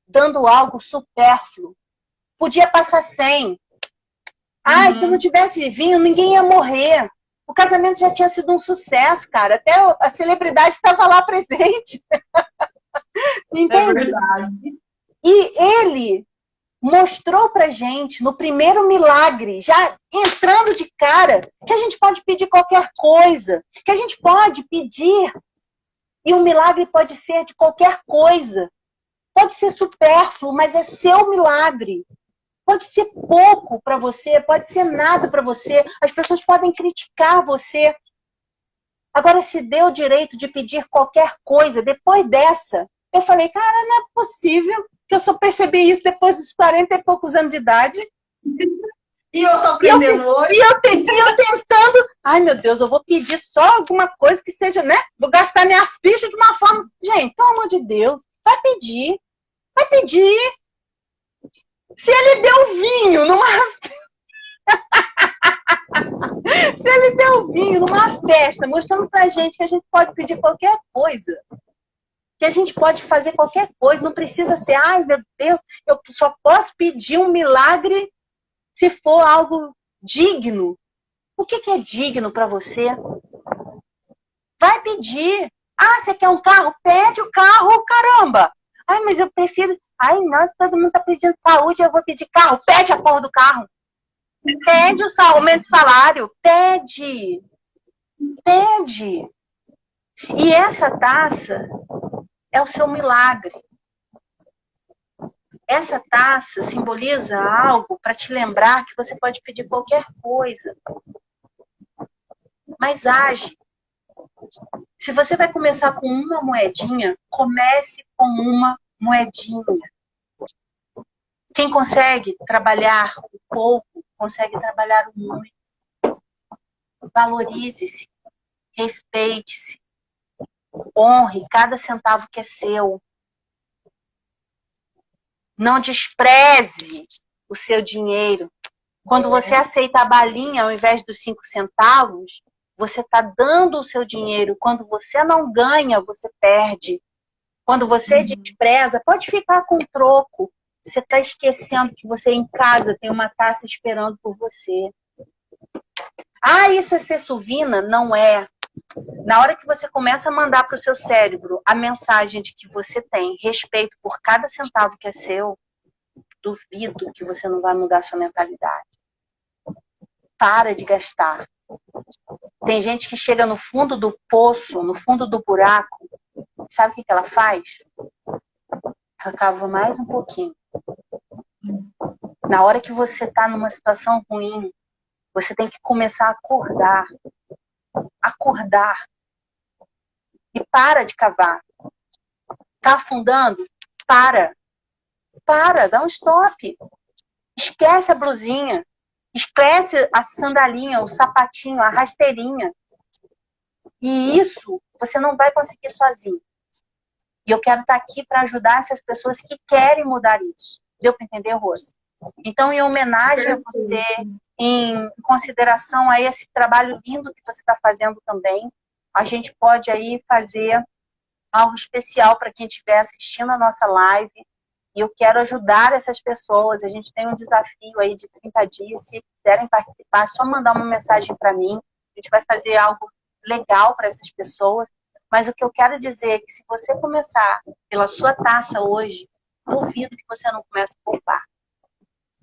Speaker 3: dando algo supérfluo. Podia passar sem. Ai, se não tivesse vinho, ninguém ia morrer. O casamento já tinha sido um sucesso, cara. Até a celebridade estava lá presente. Entende?
Speaker 1: É verdade.
Speaker 3: E ele mostrou pra gente, no primeiro milagre, já entrando de cara, que a gente pode pedir qualquer coisa. Que a gente pode pedir. E o milagre pode ser de qualquer coisa. Pode ser supérfluo, mas é seu milagre. Pode ser pouco para você, pode ser nada para você. As pessoas podem criticar você. Agora, se deu o direito de pedir qualquer coisa, depois dessa, eu falei: cara, não é possível que eu só percebi isso depois dos 40 e poucos anos de idade.
Speaker 1: E eu tô aprendendo hoje.
Speaker 3: E eu tentando, ai meu Deus, eu vou pedir só alguma coisa que seja, né? Vou gastar minha ficha de uma forma. Gente, pelo amor de Deus, vai pedir. Vai pedir. Se ele deu vinho numa. Se ele deu vinho numa festa, mostrando pra gente que a gente pode pedir qualquer coisa. Que a gente pode fazer qualquer coisa. Não precisa ser, ai meu Deus, eu só posso pedir um milagre se for algo digno. O que é digno para você? Vai pedir. Ah, você quer um carro? Pede o carro, caramba. Ai, mas eu prefiro... Ai, não, todo mundo tá pedindo saúde, eu vou pedir carro. Pede a porra do carro. Pede o aumento de salário. Pede. Pede. E essa taça é o seu milagre. Essa taça simboliza algo para te lembrar que você pode pedir qualquer coisa. Mas age. Se você vai começar com uma moedinha, comece com uma moedinha. Quem consegue trabalhar um pouco, consegue trabalhar o muito. Valorize-se, respeite-se, honre cada centavo que é seu. Não despreze o seu dinheiro. Quando você aceita a balinha ao invés dos 5 centavos, você está dando o seu dinheiro. Quando você não ganha, você perde. Quando você despreza, pode ficar com troco. Você está esquecendo que você em casa tem uma taça esperando por você. Ah, isso é ser suvina? Não é. Na hora que você começa a mandar para o seu cérebro a mensagem de que você tem respeito por cada centavo que é seu, duvido que você não vai mudar a sua mentalidade. Para de gastar. Tem gente que chega no fundo do poço, no fundo do buraco, sabe o que ela faz? Ela cava mais um pouquinho. Na hora que você está numa situação ruim, você tem que começar a acordar. Acordar. E para de cavar. Tá afundando? Para. Para, dá um stop. Esquece a blusinha. Esquece a sandalinha, o sapatinho, a rasteirinha. E isso você não vai conseguir sozinho. E eu quero estar aqui para ajudar essas pessoas que querem mudar isso. Deu para entender, Rose? Então, em homenagem a você, em consideração a esse trabalho lindo que você está fazendo também, a gente pode aí fazer algo especial para quem estiver assistindo a nossa live. E eu quero ajudar essas pessoas. A gente tem um desafio aí de 30 dias. Se quiserem participar, é só mandar uma mensagem para mim. A gente vai fazer algo legal para essas pessoas. Mas o que eu quero dizer é que se você começar pela sua taça hoje, duvido que você não comece a poupar.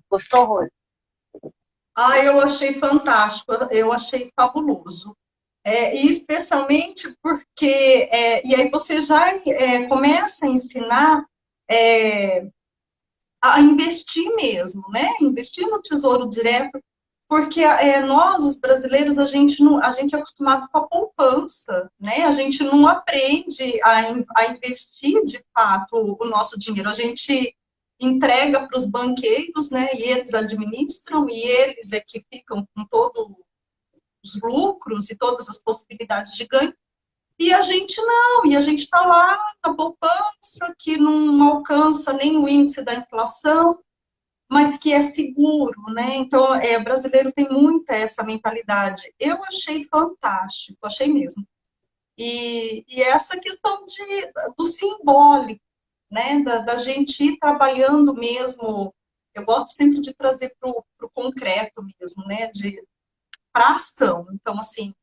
Speaker 3: Gostou, Rose?
Speaker 1: Ah, eu achei fantástico, eu achei fabuloso. E especialmente porque, e aí você já começa a ensinar a investir mesmo, né? Investir no Tesouro Direto, porque nós, os brasileiros, a gente é acostumado com a poupança, né? A gente não aprende a investir de fato o nosso dinheiro. A gente entrega para os banqueiros, né? E eles administram, e eles é que ficam com todos os lucros e todas as possibilidades de ganho. E a gente não, e a gente está lá na poupança, que não alcança nem o índice da inflação, mas que é seguro, né? Então, o brasileiro tem muita essa mentalidade. Eu achei fantástico, achei mesmo. E essa questão do simbólico, né? Da gente ir trabalhando mesmo. Eu gosto sempre de trazer para o concreto mesmo, né? Para ação. Então, assim,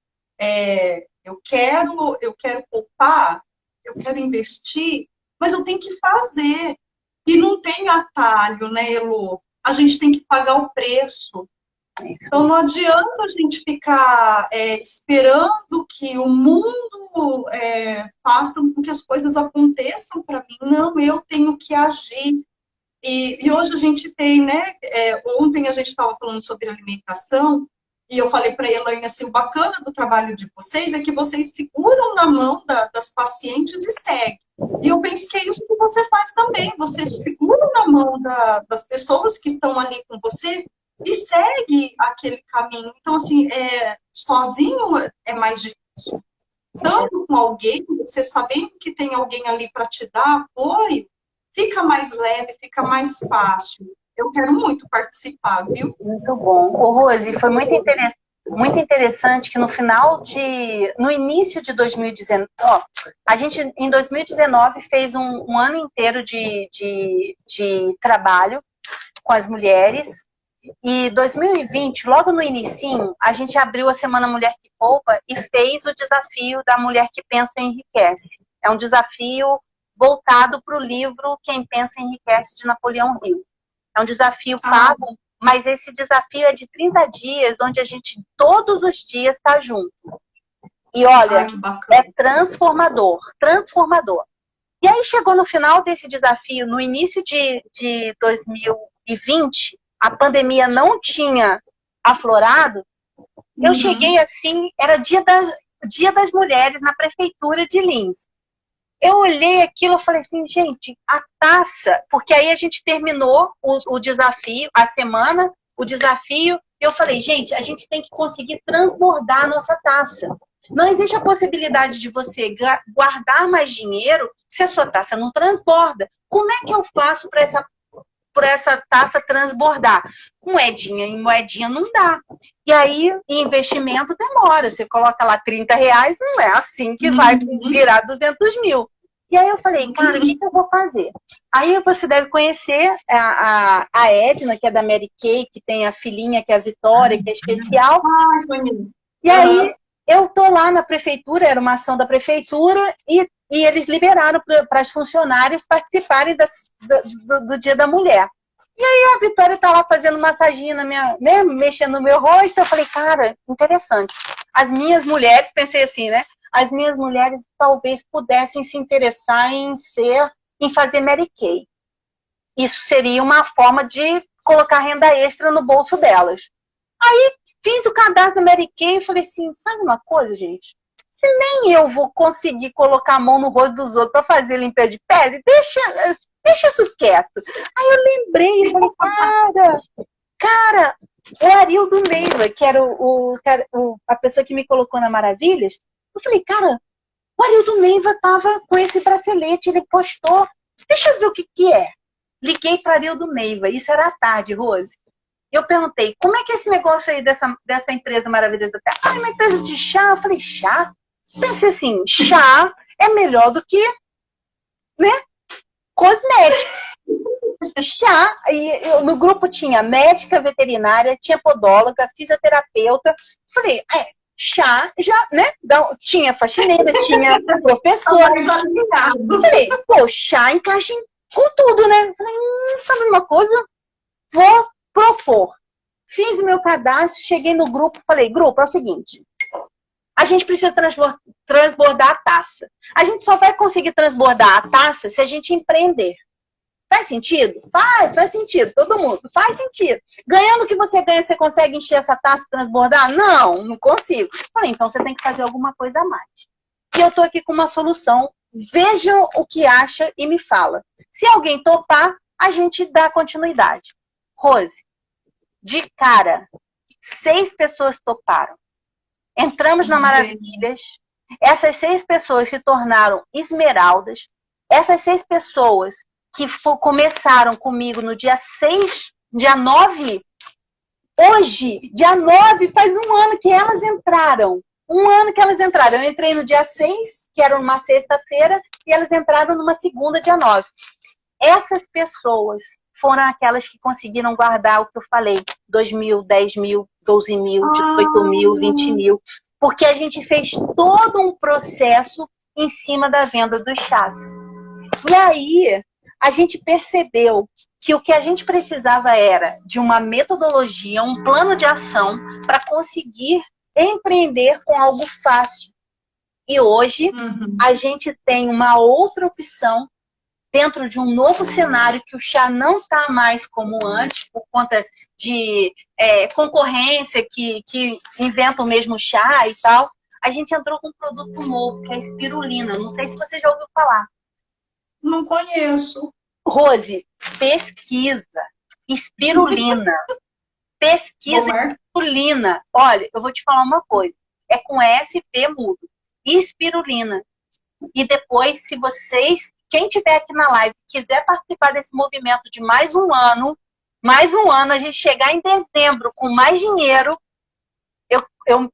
Speaker 1: eu quero poupar, eu quero investir, mas eu tenho que fazer. E não tem atalho, né, Elô? A gente tem que pagar o preço. Então, não adianta a gente ficar esperando que o mundo faça com que as coisas aconteçam para mim. Não, eu tenho que agir. E hoje a gente tem, né? Ontem a gente estava falando sobre alimentação, e eu falei para a Elaine assim, o bacana do trabalho de vocês é que vocês seguram na mão das pacientes e seguem. E eu penso que é isso que você faz também. Você segura na mão das pessoas que estão ali com você
Speaker 4: e segue aquele caminho. Então, assim, sozinho é mais difícil. Tanto com alguém, você sabendo que tem alguém ali para te dar apoio, fica mais leve, fica mais fácil. Eu quero muito participar, viu?
Speaker 3: Muito bom. Ô, Rose, foi muito interessante que no início de 2019, a gente em 2019 fez um ano inteiro de trabalho com as mulheres. E 2020, logo no inicinho, a gente abriu a Semana Mulher que Poupa e fez o desafio da Mulher que Pensa e Enriquece. É um desafio voltado para o livro Quem Pensa Enriquece, de Napoleão Hill. É um desafio pago, mas esse desafio é de 30 dias, onde a gente todos os dias está junto. E olha, é transformador, transformador. E aí chegou no final desse desafio, no início de 2020, a pandemia não tinha aflorado, eu cheguei assim, era dia das mulheres na prefeitura de Lins. Eu olhei aquilo e falei assim, gente, a taça, porque aí a gente terminou o desafio, a semana, o desafio, e eu falei, gente, a gente tem que conseguir transbordar a nossa taça. Não existe a possibilidade de você guardar mais dinheiro se a sua taça não transborda. Como é que eu faço para essa taça transbordar? Moedinha em moedinha não dá. E aí, investimento demora. Você coloca lá R$30, não é assim que vai virar 200 mil. E aí eu falei, cara, o que eu vou fazer? Aí você deve conhecer a Edna, que é da Mary Kay, que tem a filhinha, que é a Vitória, que é especial. E aí, eu tô lá na prefeitura, era uma ação da prefeitura, e eles liberaram para as funcionárias participarem do Dia da Mulher. E aí a Vitória tá lá fazendo massaginha na minha, né, mexendo no meu rosto. Eu falei, cara, interessante. As minhas mulheres, pensei assim, né? As minhas mulheres talvez pudessem se interessar em fazer Mary Kay. Isso seria uma forma de colocar renda extra no bolso delas. Aí fiz o cadastro da Mary Kay e falei assim, sabe uma coisa, gente? Se nem eu vou conseguir colocar a mão no rosto dos outros para fazer limpeza de pele, deixa isso quieto. Aí eu lembrei e falei, cara, o Arildo Neiva, que era a pessoa que me colocou na Maravilhas, eu falei, cara, o Arildo Neiva tava com esse bracelete, ele postou, deixa eu ver o que é. Liguei para Arildo Neiva, isso era à tarde, Rose. Eu perguntei, como é que é esse negócio aí dessa empresa Maravilhas da Terra? Uma empresa de chá. Eu falei, chá? Pensei assim, chá é melhor do que, né, cosmético. Chá, e no grupo tinha médica veterinária, tinha podóloga, fisioterapeuta. Falei, chá, já, né? Tinha faxineira, tinha professora. Falei, pô, chá encaixa com tudo, né? Falei, sabe uma coisa? Vou propor. Fiz o meu cadastro, cheguei no grupo, falei, grupo, é o seguinte, a gente precisa transbordar a taça. A gente só vai conseguir transbordar a taça se a gente empreender. Faz sentido? Faz sentido. Todo mundo. Faz sentido. Ganhando o que você ganha, você consegue encher essa taça e transbordar? Não consigo. Falei, então você tem que fazer alguma coisa a mais. E eu tô aqui com uma solução. Vejam o que acha e me fala. Se alguém topar, a gente dá continuidade. Rose, de cara, 6 pessoas toparam. Entramos na Maravilhas. Essas 6 pessoas se tornaram esmeraldas. Essas 6 pessoas que começaram comigo no dia 9, hoje, dia 9, faz um ano que elas entraram. Eu entrei no dia 6, que era uma sexta-feira, e elas entraram numa segunda, dia 9. Essas pessoas foram aquelas que conseguiram guardar o que eu falei, 2 mil, 10 mil, 12 mil, 18 mil, 20 mil. Porque a gente fez todo um processo em cima da venda dos chás. E aí, a gente percebeu que o que a gente precisava era de uma metodologia, um plano de ação para conseguir empreender com algo fácil. E hoje, a gente tem uma outra opção dentro de um novo cenário que o chá não está mais como antes, por conta de concorrência que inventa o mesmo chá e tal. A gente entrou com um produto novo, que é a espirulina. Não sei se você já ouviu falar.
Speaker 4: Não conheço.
Speaker 3: Rose, pesquisa. Espirulina. Pesquisa em espirulina. Olha, eu vou te falar uma coisa. É com SP mudo. Espirulina. E depois, se vocês, quem tiver aqui na live, quiser participar desse movimento de mais um ano, a gente chegar em dezembro com mais dinheiro,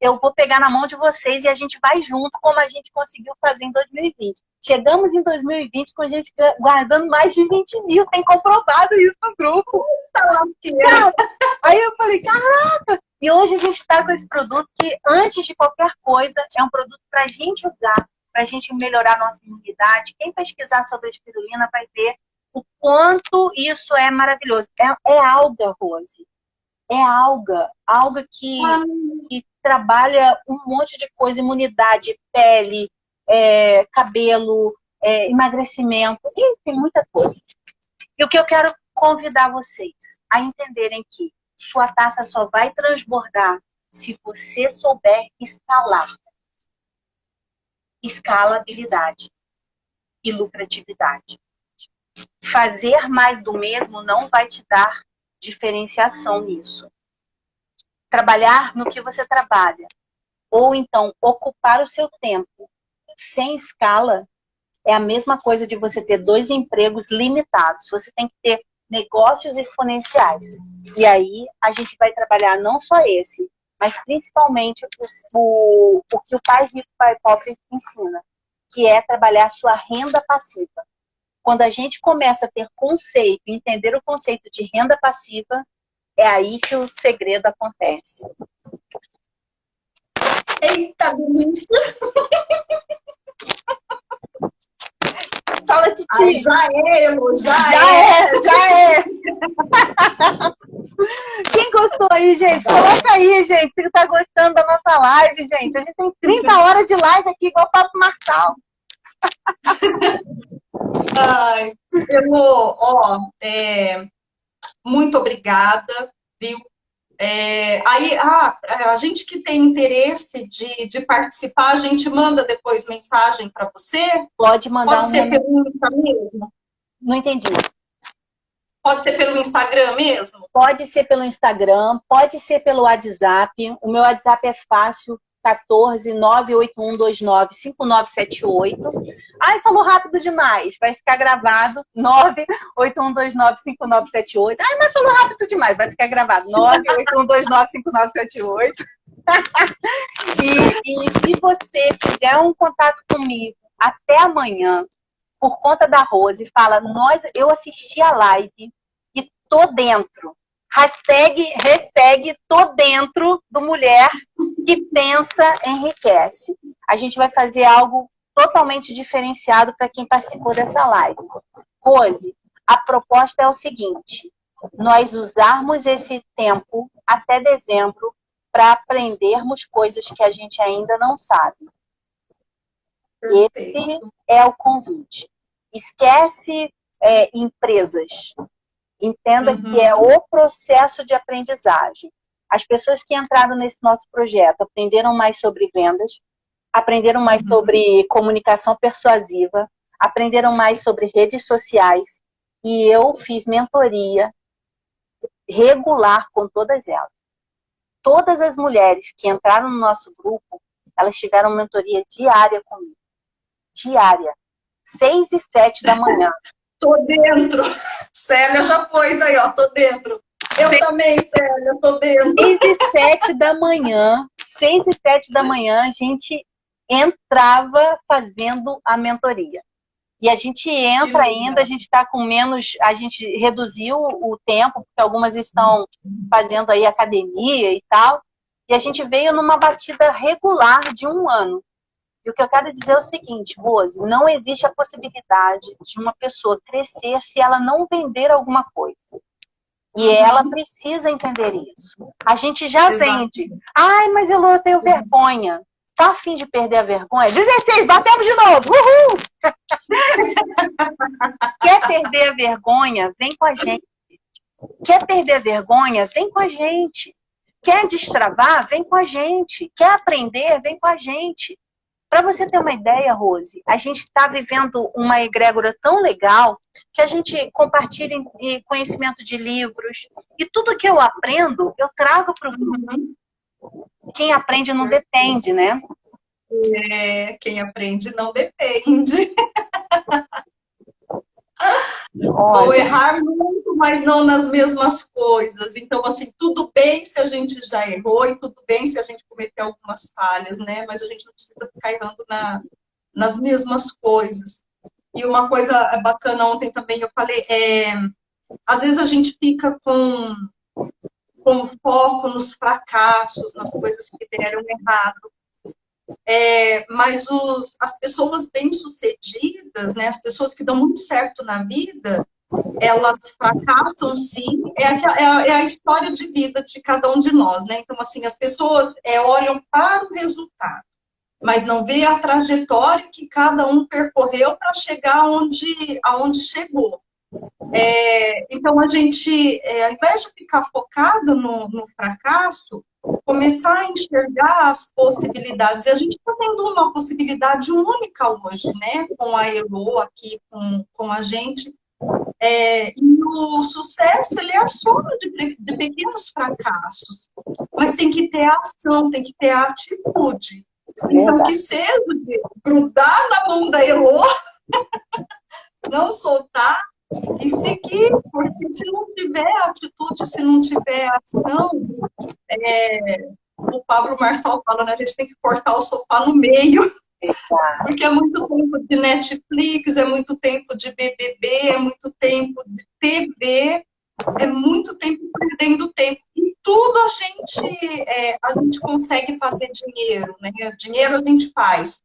Speaker 3: eu vou pegar na mão de vocês e a gente vai junto, como a gente conseguiu fazer em 2020. Chegamos em 2020 com a gente guardando mais de 20 mil, tem comprovado isso no grupo. Aí eu falei, caraca! E hoje a gente está com esse produto que, antes de qualquer coisa, é um produto para a gente usar, para a gente melhorar a nossa imunidade. Quem pesquisar sobre a espirulina vai ver o quanto isso é maravilhoso. É alga, Rose. É alga que trabalha um monte de coisa, imunidade, pele, cabelo, emagrecimento, enfim, muita coisa. E o que eu quero convidar vocês a entenderem que sua taça só vai transbordar se você souber escalar. Escalabilidade e lucratividade. Fazer mais do mesmo não vai te dar diferenciação nisso. Trabalhar no que você trabalha, ou então ocupar o seu tempo sem escala, é a mesma coisa de você ter 2 empregos limitados. Você tem que ter negócios exponenciais. E aí a gente vai trabalhar não só esse, mas principalmente o que o Pai Rico, Pai Pobre ensina, que é trabalhar sua renda passiva. Quando a gente começa a ter conceito, entender o conceito de renda passiva, é aí que o segredo acontece.
Speaker 4: Eita, delícia!
Speaker 3: Fala, Titi.
Speaker 4: Ai, já
Speaker 3: é. Quem gostou aí, gente? Coloca aí, gente, se tá gostando da nossa live, gente. A gente tem 30 horas de live aqui, igual o Papo Marçal.
Speaker 4: Ai, muito obrigada, viu? A gente que tem interesse de participar, a gente manda depois mensagem para você?
Speaker 3: Pode mandar.
Speaker 4: Pode ser pelo Instagram mesmo?
Speaker 3: Não entendi.
Speaker 4: Pode ser pelo Instagram mesmo?
Speaker 3: Pode ser pelo Instagram, pode ser pelo WhatsApp. O meu WhatsApp é fácil, 14-98129-5978. Ai, falou rápido demais. Vai ficar gravado. 98129-5978. Ai, mas falou rápido demais. Vai ficar gravado. 98129-5978. E se você fizer um contato comigo até amanhã, por conta da Rose, fala, eu assisti a live e tô dentro. Hashtag tô dentro do Mulher que Pensa Enriquece. A gente vai fazer algo totalmente diferenciado para quem participou dessa live. Rose, a proposta é o seguinte, nós usarmos esse tempo até dezembro para aprendermos coisas que a gente ainda não sabe.
Speaker 4: Perfeito.
Speaker 3: Esse é o convite. Esquece empresas. Entenda que é o processo de aprendizagem. As pessoas que entraram nesse nosso projeto aprenderam mais sobre vendas, aprenderam mais sobre comunicação persuasiva, aprenderam mais sobre redes sociais, e eu fiz mentoria regular com todas elas. Todas as mulheres que entraram no nosso grupo, elas tiveram mentoria diária comigo. Diária. 6 e 7 da manhã.
Speaker 4: Tô dentro. Célia já pôs aí, ó, tô dentro. Eu também, Célia, tô dentro.
Speaker 3: 6 e 7 da manhã, a gente entrava fazendo a mentoria. E a gente entra ainda, a gente está com menos, a gente reduziu o tempo, porque algumas estão fazendo aí academia e tal, e a gente veio numa batida regular de 1 ano. E o que eu quero dizer é o seguinte, Rose, não existe a possibilidade de uma pessoa crescer se ela não vender alguma coisa. E ela precisa entender isso. A gente já vende. Ai, mas eu tenho vergonha. Tá a fim de perder a vergonha? 16, batemos de novo! Uhul! Quer perder a vergonha? Vem com a gente. Quer perder a vergonha? Vem com a gente. Quer destravar? Vem com a gente. Quer aprender? Vem com a gente. Para você ter uma ideia, Rose, a gente está vivendo uma egrégora tão legal que a gente compartilhe conhecimento de livros. E tudo que eu aprendo, eu trago para o mundo. Quem aprende não depende, né?
Speaker 4: Quem aprende não depende. Vou errar muito, mas não nas mesmas coisas. Então, assim, tudo bem se a gente já errou e tudo bem se a gente cometeu algumas falhas, né? Mas a gente não precisa ficar errando nas mesmas coisas. E uma coisa bacana ontem também eu falei, às vezes a gente fica com foco nos fracassos, nas coisas que deram errado. Mas as pessoas bem-sucedidas, né, as pessoas que dão muito certo na vida, elas fracassam sim, é a história de vida de cada um de nós, né? Então, assim, as pessoas olham para o resultado, mas não vê a trajetória que cada um percorreu para chegar aonde chegou. Então, a gente, ao invés de ficar focado no fracasso, começar a enxergar as possibilidades. E a gente está tendo uma possibilidade única hoje, né? Com a Elo aqui, com a gente. E o sucesso, ele é a soma de pequenos fracassos. Mas tem que ter a ação, tem que ter a atitude. Então, que seja de grudar na mão da Elo, não soltar, e seguir, porque se não tiver atitude, se não tiver ação, o Pablo Marçal fala, né, a gente tem que cortar o sofá no meio, porque é muito tempo de Netflix, é muito tempo de BBB, é muito tempo de TV, é muito tempo perdendo tempo. E tudo a gente consegue fazer dinheiro, né? Dinheiro a gente faz.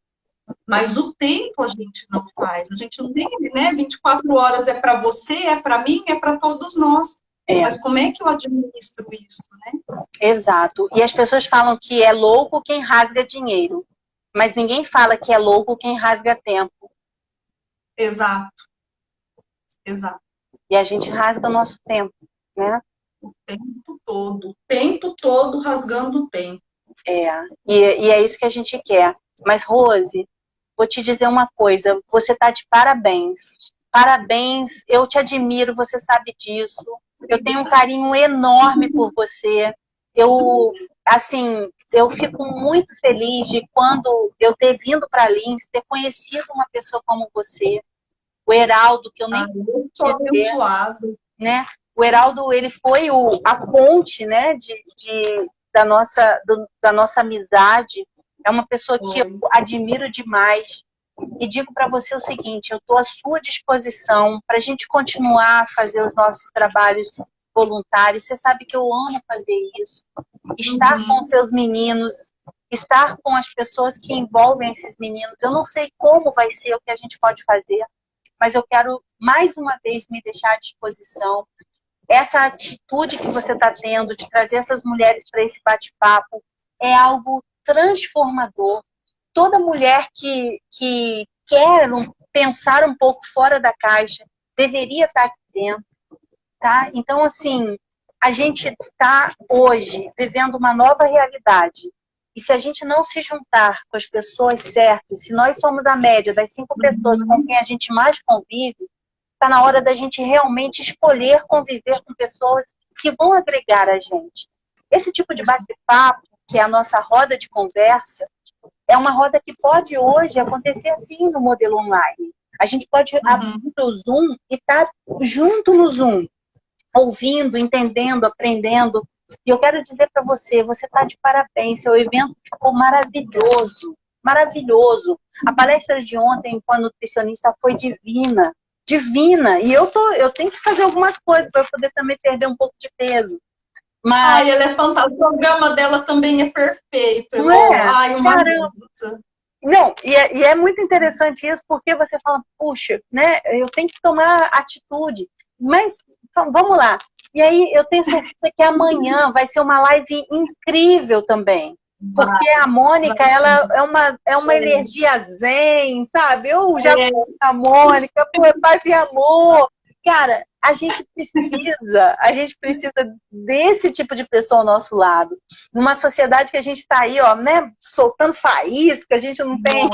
Speaker 4: Mas o tempo a gente não faz, a gente não tem, né? 24 horas é para você, é para mim, é para todos nós. Mas como é que eu administro isso, né?
Speaker 3: Exato. E as pessoas falam que é louco quem rasga dinheiro, mas ninguém fala que é louco quem rasga tempo.
Speaker 4: Exato.
Speaker 3: E a gente rasga o nosso tempo, né?
Speaker 4: O tempo todo rasgando o tempo.
Speaker 3: E é isso que a gente quer. Mas, Rose, vou te dizer uma coisa, você está de parabéns. Parabéns, eu te admiro, você sabe disso. Eu tenho um carinho enorme por você. Eu fico muito feliz de quando eu ter vindo para Lins, ter conhecido uma pessoa como você, o Heraldo, que eu nem
Speaker 4: sou abençoado,
Speaker 3: né? O Heraldo, ele foi a ponte, né, da nossa amizade. É uma pessoa que eu admiro demais. E digo para você o seguinte, eu estou à sua disposição para a gente continuar a fazer os nossos trabalhos voluntários. Você sabe que eu amo fazer isso. Estar com seus meninos, estar com as pessoas que envolvem esses meninos. Eu não sei como vai ser o que a gente pode fazer, mas eu quero, mais uma vez, me deixar à disposição. Essa atitude que você está tendo de trazer essas mulheres para esse bate-papo é algo transformador. Toda mulher que quer pensar um pouco fora da caixa deveria estar aqui dentro, tá? Então, assim, a gente está hoje vivendo uma nova realidade. E se a gente não se juntar com as pessoas certas, se nós somos a média das 5 pessoas com quem a gente mais convive, está na hora da gente realmente escolher conviver com pessoas que vão agregar a gente. Esse tipo de bate-papo, que é a nossa roda de conversa, é uma roda que pode hoje acontecer assim no modelo online. A gente pode abrir o Zoom e estar junto no Zoom, ouvindo, entendendo, aprendendo. E eu quero dizer para você, você está de parabéns, seu evento ficou maravilhoso, maravilhoso. A palestra de ontem com a nutricionista foi divina, divina. E eu tenho que fazer algumas coisas para eu poder também perder um pouco de peso. Mas...
Speaker 4: ela é fantástica. O programa dela também é perfeito.
Speaker 3: Não, e é muito interessante isso, porque você fala, puxa, né, eu tenho que tomar atitude. Mas, vamos lá. E aí, eu tenho certeza que amanhã vai ser uma live incrível também. Porque a Mônica, ela é uma energia zen, sabe? Eu já conheço a Mônica, paz e amor. Cara, a gente precisa desse tipo de pessoa ao nosso lado. Numa sociedade que a gente está aí, ó, né, soltando faísca, a gente não tem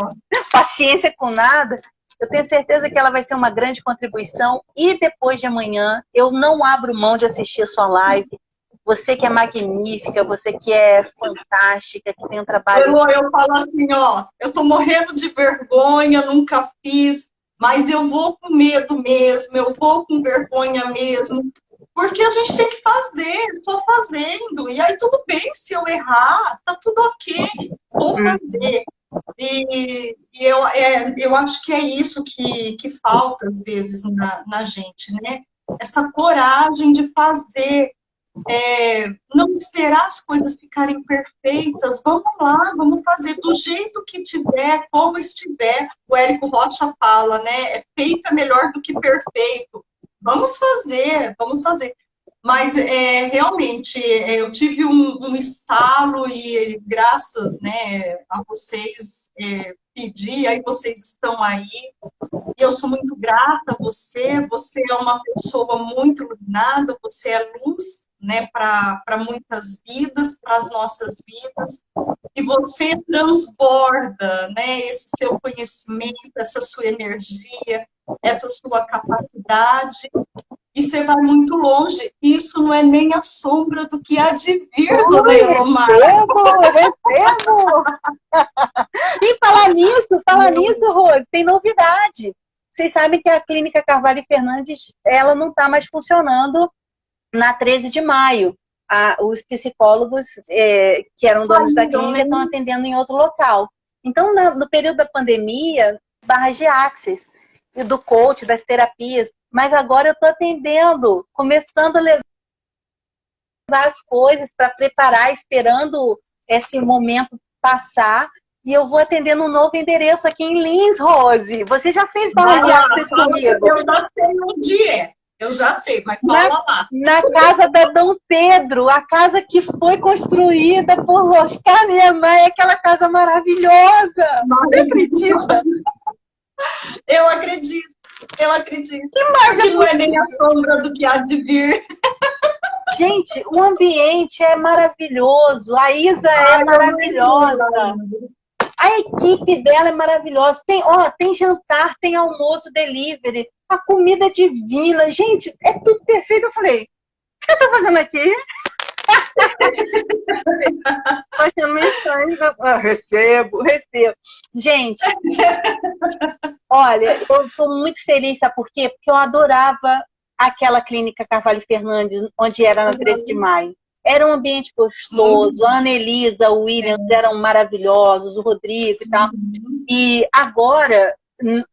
Speaker 3: paciência com nada. Eu tenho certeza que ela vai ser uma grande contribuição. E depois de amanhã, eu não abro mão de assistir a sua live. Você que é magnífica, você que é fantástica, que tem um trabalho...
Speaker 4: Eu falo assim, ó, eu tô morrendo de vergonha, nunca fiz, mas eu vou com medo mesmo, eu vou com vergonha mesmo, porque a gente tem que fazer, estou fazendo, e aí tudo bem se eu errar, tá tudo ok, vou fazer. Eu acho que é isso que falta, às vezes, na gente, né? Essa coragem de fazer, não esperar as coisas ficarem perfeitas, vamos lá, vamos fazer do jeito que tiver, como estiver. O Érico Rocha fala, né? Feito é melhor do que perfeito. Vamos fazer, vamos fazer. Mas, realmente, eu tive um estalo e graças, né, a vocês, pedi, aí vocês estão aí. E eu sou muito grata a você. Você é uma pessoa muito iluminada, você é luz, né, para muitas vidas, para as nossas vidas. E você transborda, né, esse seu conhecimento, essa sua energia, essa sua capacidade. E você vai muito longe. Isso não é nem a sombra do que há de vir, dona Elomar.
Speaker 3: Recebo! E falar nisso, Rose, tem novidade. Vocês sabem que a Clínica Carvalho e Fernandes, ela não está mais funcionando na 13 de maio. Os psicólogos que eram donos da clínica estão atendendo em outro local. Então, no período da pandemia, barras de access, e do coach, das terapias, mas agora eu estou atendendo, começando a levar as coisas para preparar, esperando esse momento passar, e eu vou atendendo um novo endereço aqui em Lins, Rose. Você já fez barra de access comigo?
Speaker 4: Eu já sei onde é. Eu já sei, mas fala lá.
Speaker 3: Na casa da Dom Pedro, a casa que foi construída por Oscar Niemeyer, aquela casa maravilhosa. Você acredita?
Speaker 4: Eu acredito. Que mais que não é nem a sombra do que há de vir.
Speaker 3: Gente, o ambiente é maravilhoso. A Isa é maravilhosa. A equipe dela é maravilhosa. Tem jantar, tem almoço, delivery. A comida é divina. Gente, é tudo perfeito. Eu falei, o que eu tô fazendo aqui? Recebo. Gente, olha, eu tô muito feliz, sabe por quê? Porque eu adorava aquela clínica Carvalho Fernandes, onde era na 13 de maio. Era um ambiente gostoso, a Ana Elisa, o William eram maravilhosos, o Rodrigo e tal. E agora,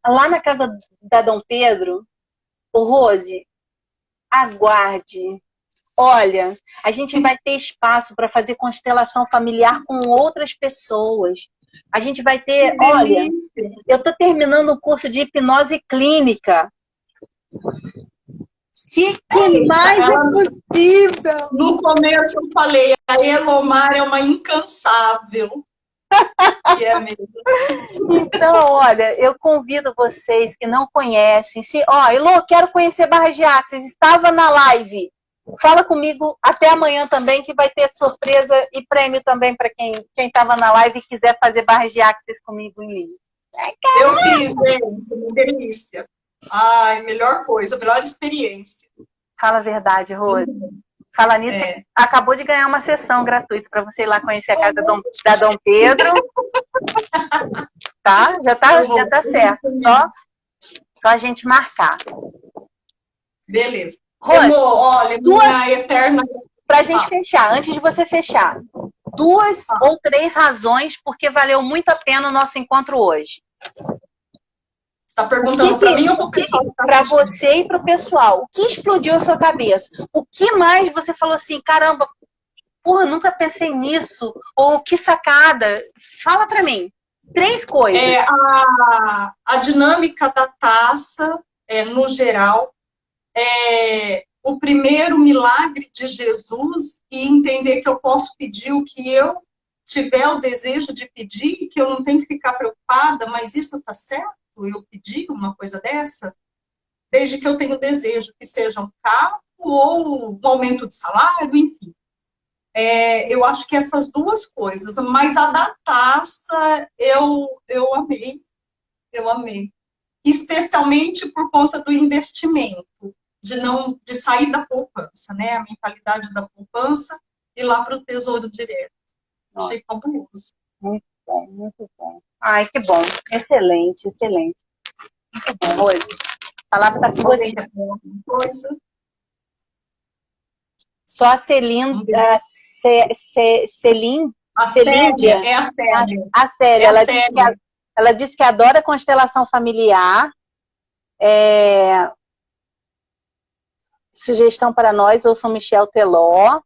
Speaker 3: lá na casa da Dom Pedro, o Rose, aguarde. Olha, a gente vai ter espaço para fazer constelação familiar com outras pessoas. A gente vai ter, olha, eu estou terminando o curso de hipnose clínica. Que mais é possível?
Speaker 4: No começo eu falei, a Elomar é uma incansável. Que é mesmo.
Speaker 3: Então, olha, eu convido vocês que não conhecem. Elô, quero conhecer Barra de Access. Estava na live. Fala comigo até amanhã também, que vai ter surpresa e prêmio também para quem estava na live e quiser fazer Barra de Access comigo em Lins.
Speaker 4: Eu fiz, gente, delícia. Ai, melhor coisa, melhor experiência.
Speaker 3: Fala a verdade, Rose. Fala nisso, acabou de ganhar uma sessão gratuita para você ir lá conhecer a casa da Dom Pedro. Tá? Já tá certo. Só a gente marcar.
Speaker 4: Beleza.
Speaker 3: Rose,
Speaker 4: olha, minha eterna...
Speaker 3: Pra gente fechar, antes de você fechar, 2 ou 3 razões porque valeu muito a pena o nosso encontro hoje.
Speaker 4: Você está perguntando para mim ou para o pessoal?
Speaker 3: Para você e para o pessoal. O que explodiu a sua cabeça? O que mais você falou assim, caramba, porra, nunca pensei nisso? Ou que sacada? Fala para mim. 3 coisas.
Speaker 4: A dinâmica da taça, no geral, o primeiro milagre de Jesus e entender que eu posso pedir o que eu tiver o desejo de pedir, que eu não tenho que ficar preocupada, mas isso está certo? Eu pedir uma coisa dessa, desde que eu tenha o desejo, que seja um carro ou um aumento de salário, enfim. Eu acho que essas 2 coisas, mas a da taça eu amei. especialmente por conta do investimento, de sair da poupança, né? A mentalidade da poupança e lá para o Tesouro Direto. Achei fabuloso.
Speaker 3: Muito bom, muito bom. Ai, que bom. Excelente, excelente. Muito bom, Rose. A palavra está com você.
Speaker 4: Coisa.
Speaker 3: Só a Celíndia.
Speaker 4: A Célia, é a Célia.
Speaker 3: A Célia, ela disse que adora constelação familiar. Sugestão para nós, ouçam Michel Teló.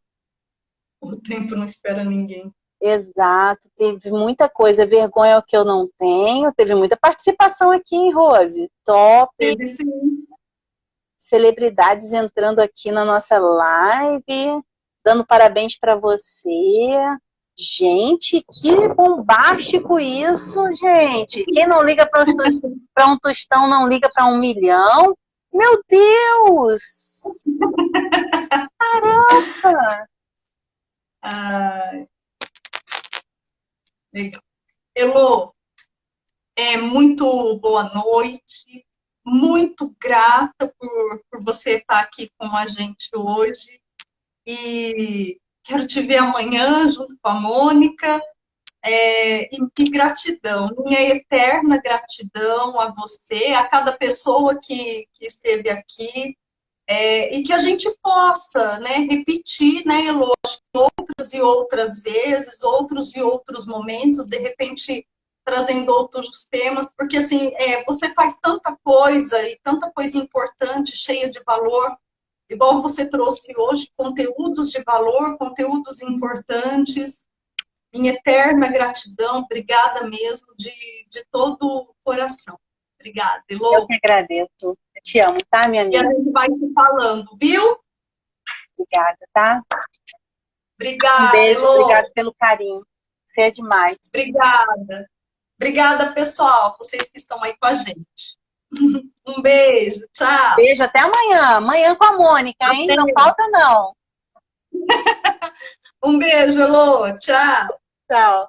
Speaker 4: O tempo não espera ninguém.
Speaker 3: Exato, teve muita coisa. Vergonha é o que eu não tenho. Teve muita participação aqui, hein, Rose? Top.
Speaker 4: Teve sim.
Speaker 3: Celebridades entrando aqui na nossa live, dando parabéns para você. Gente, que bombástico isso, gente. Quem não liga para um tostão não liga para 1 milhão. Meu Deus! Caramba!
Speaker 4: Ai. Legal. Elô, muito boa noite. Muito grata por você estar aqui com a gente hoje. E quero te ver amanhã junto com a Mônica. E gratidão, minha eterna gratidão a você, a cada pessoa que esteve aqui, e que a gente possa, né, repetir, né, lógico, outras e outras vezes, outros e outros momentos, de repente trazendo outros temas, porque assim, você faz tanta coisa e tanta coisa importante, cheia de valor, igual você trouxe hoje, conteúdos de valor, conteúdos importantes. Minha eterna gratidão, obrigada mesmo, de todo o coração. Obrigada, Elô.
Speaker 3: Eu que agradeço. Eu te amo, tá, minha amiga?
Speaker 4: E a gente vai se falando, viu?
Speaker 3: Obrigada, tá?
Speaker 4: Obrigada,
Speaker 3: um beijo,
Speaker 4: Elô.
Speaker 3: Obrigada pelo carinho. Você é demais.
Speaker 4: Obrigada. Obrigada, pessoal, vocês que estão aí com a gente. Um beijo, tchau.
Speaker 3: Beijo, até amanhã. Amanhã com a Mônica, hein? Não falta, não.
Speaker 4: Um beijo, Elô. Tchau.
Speaker 3: Tchau.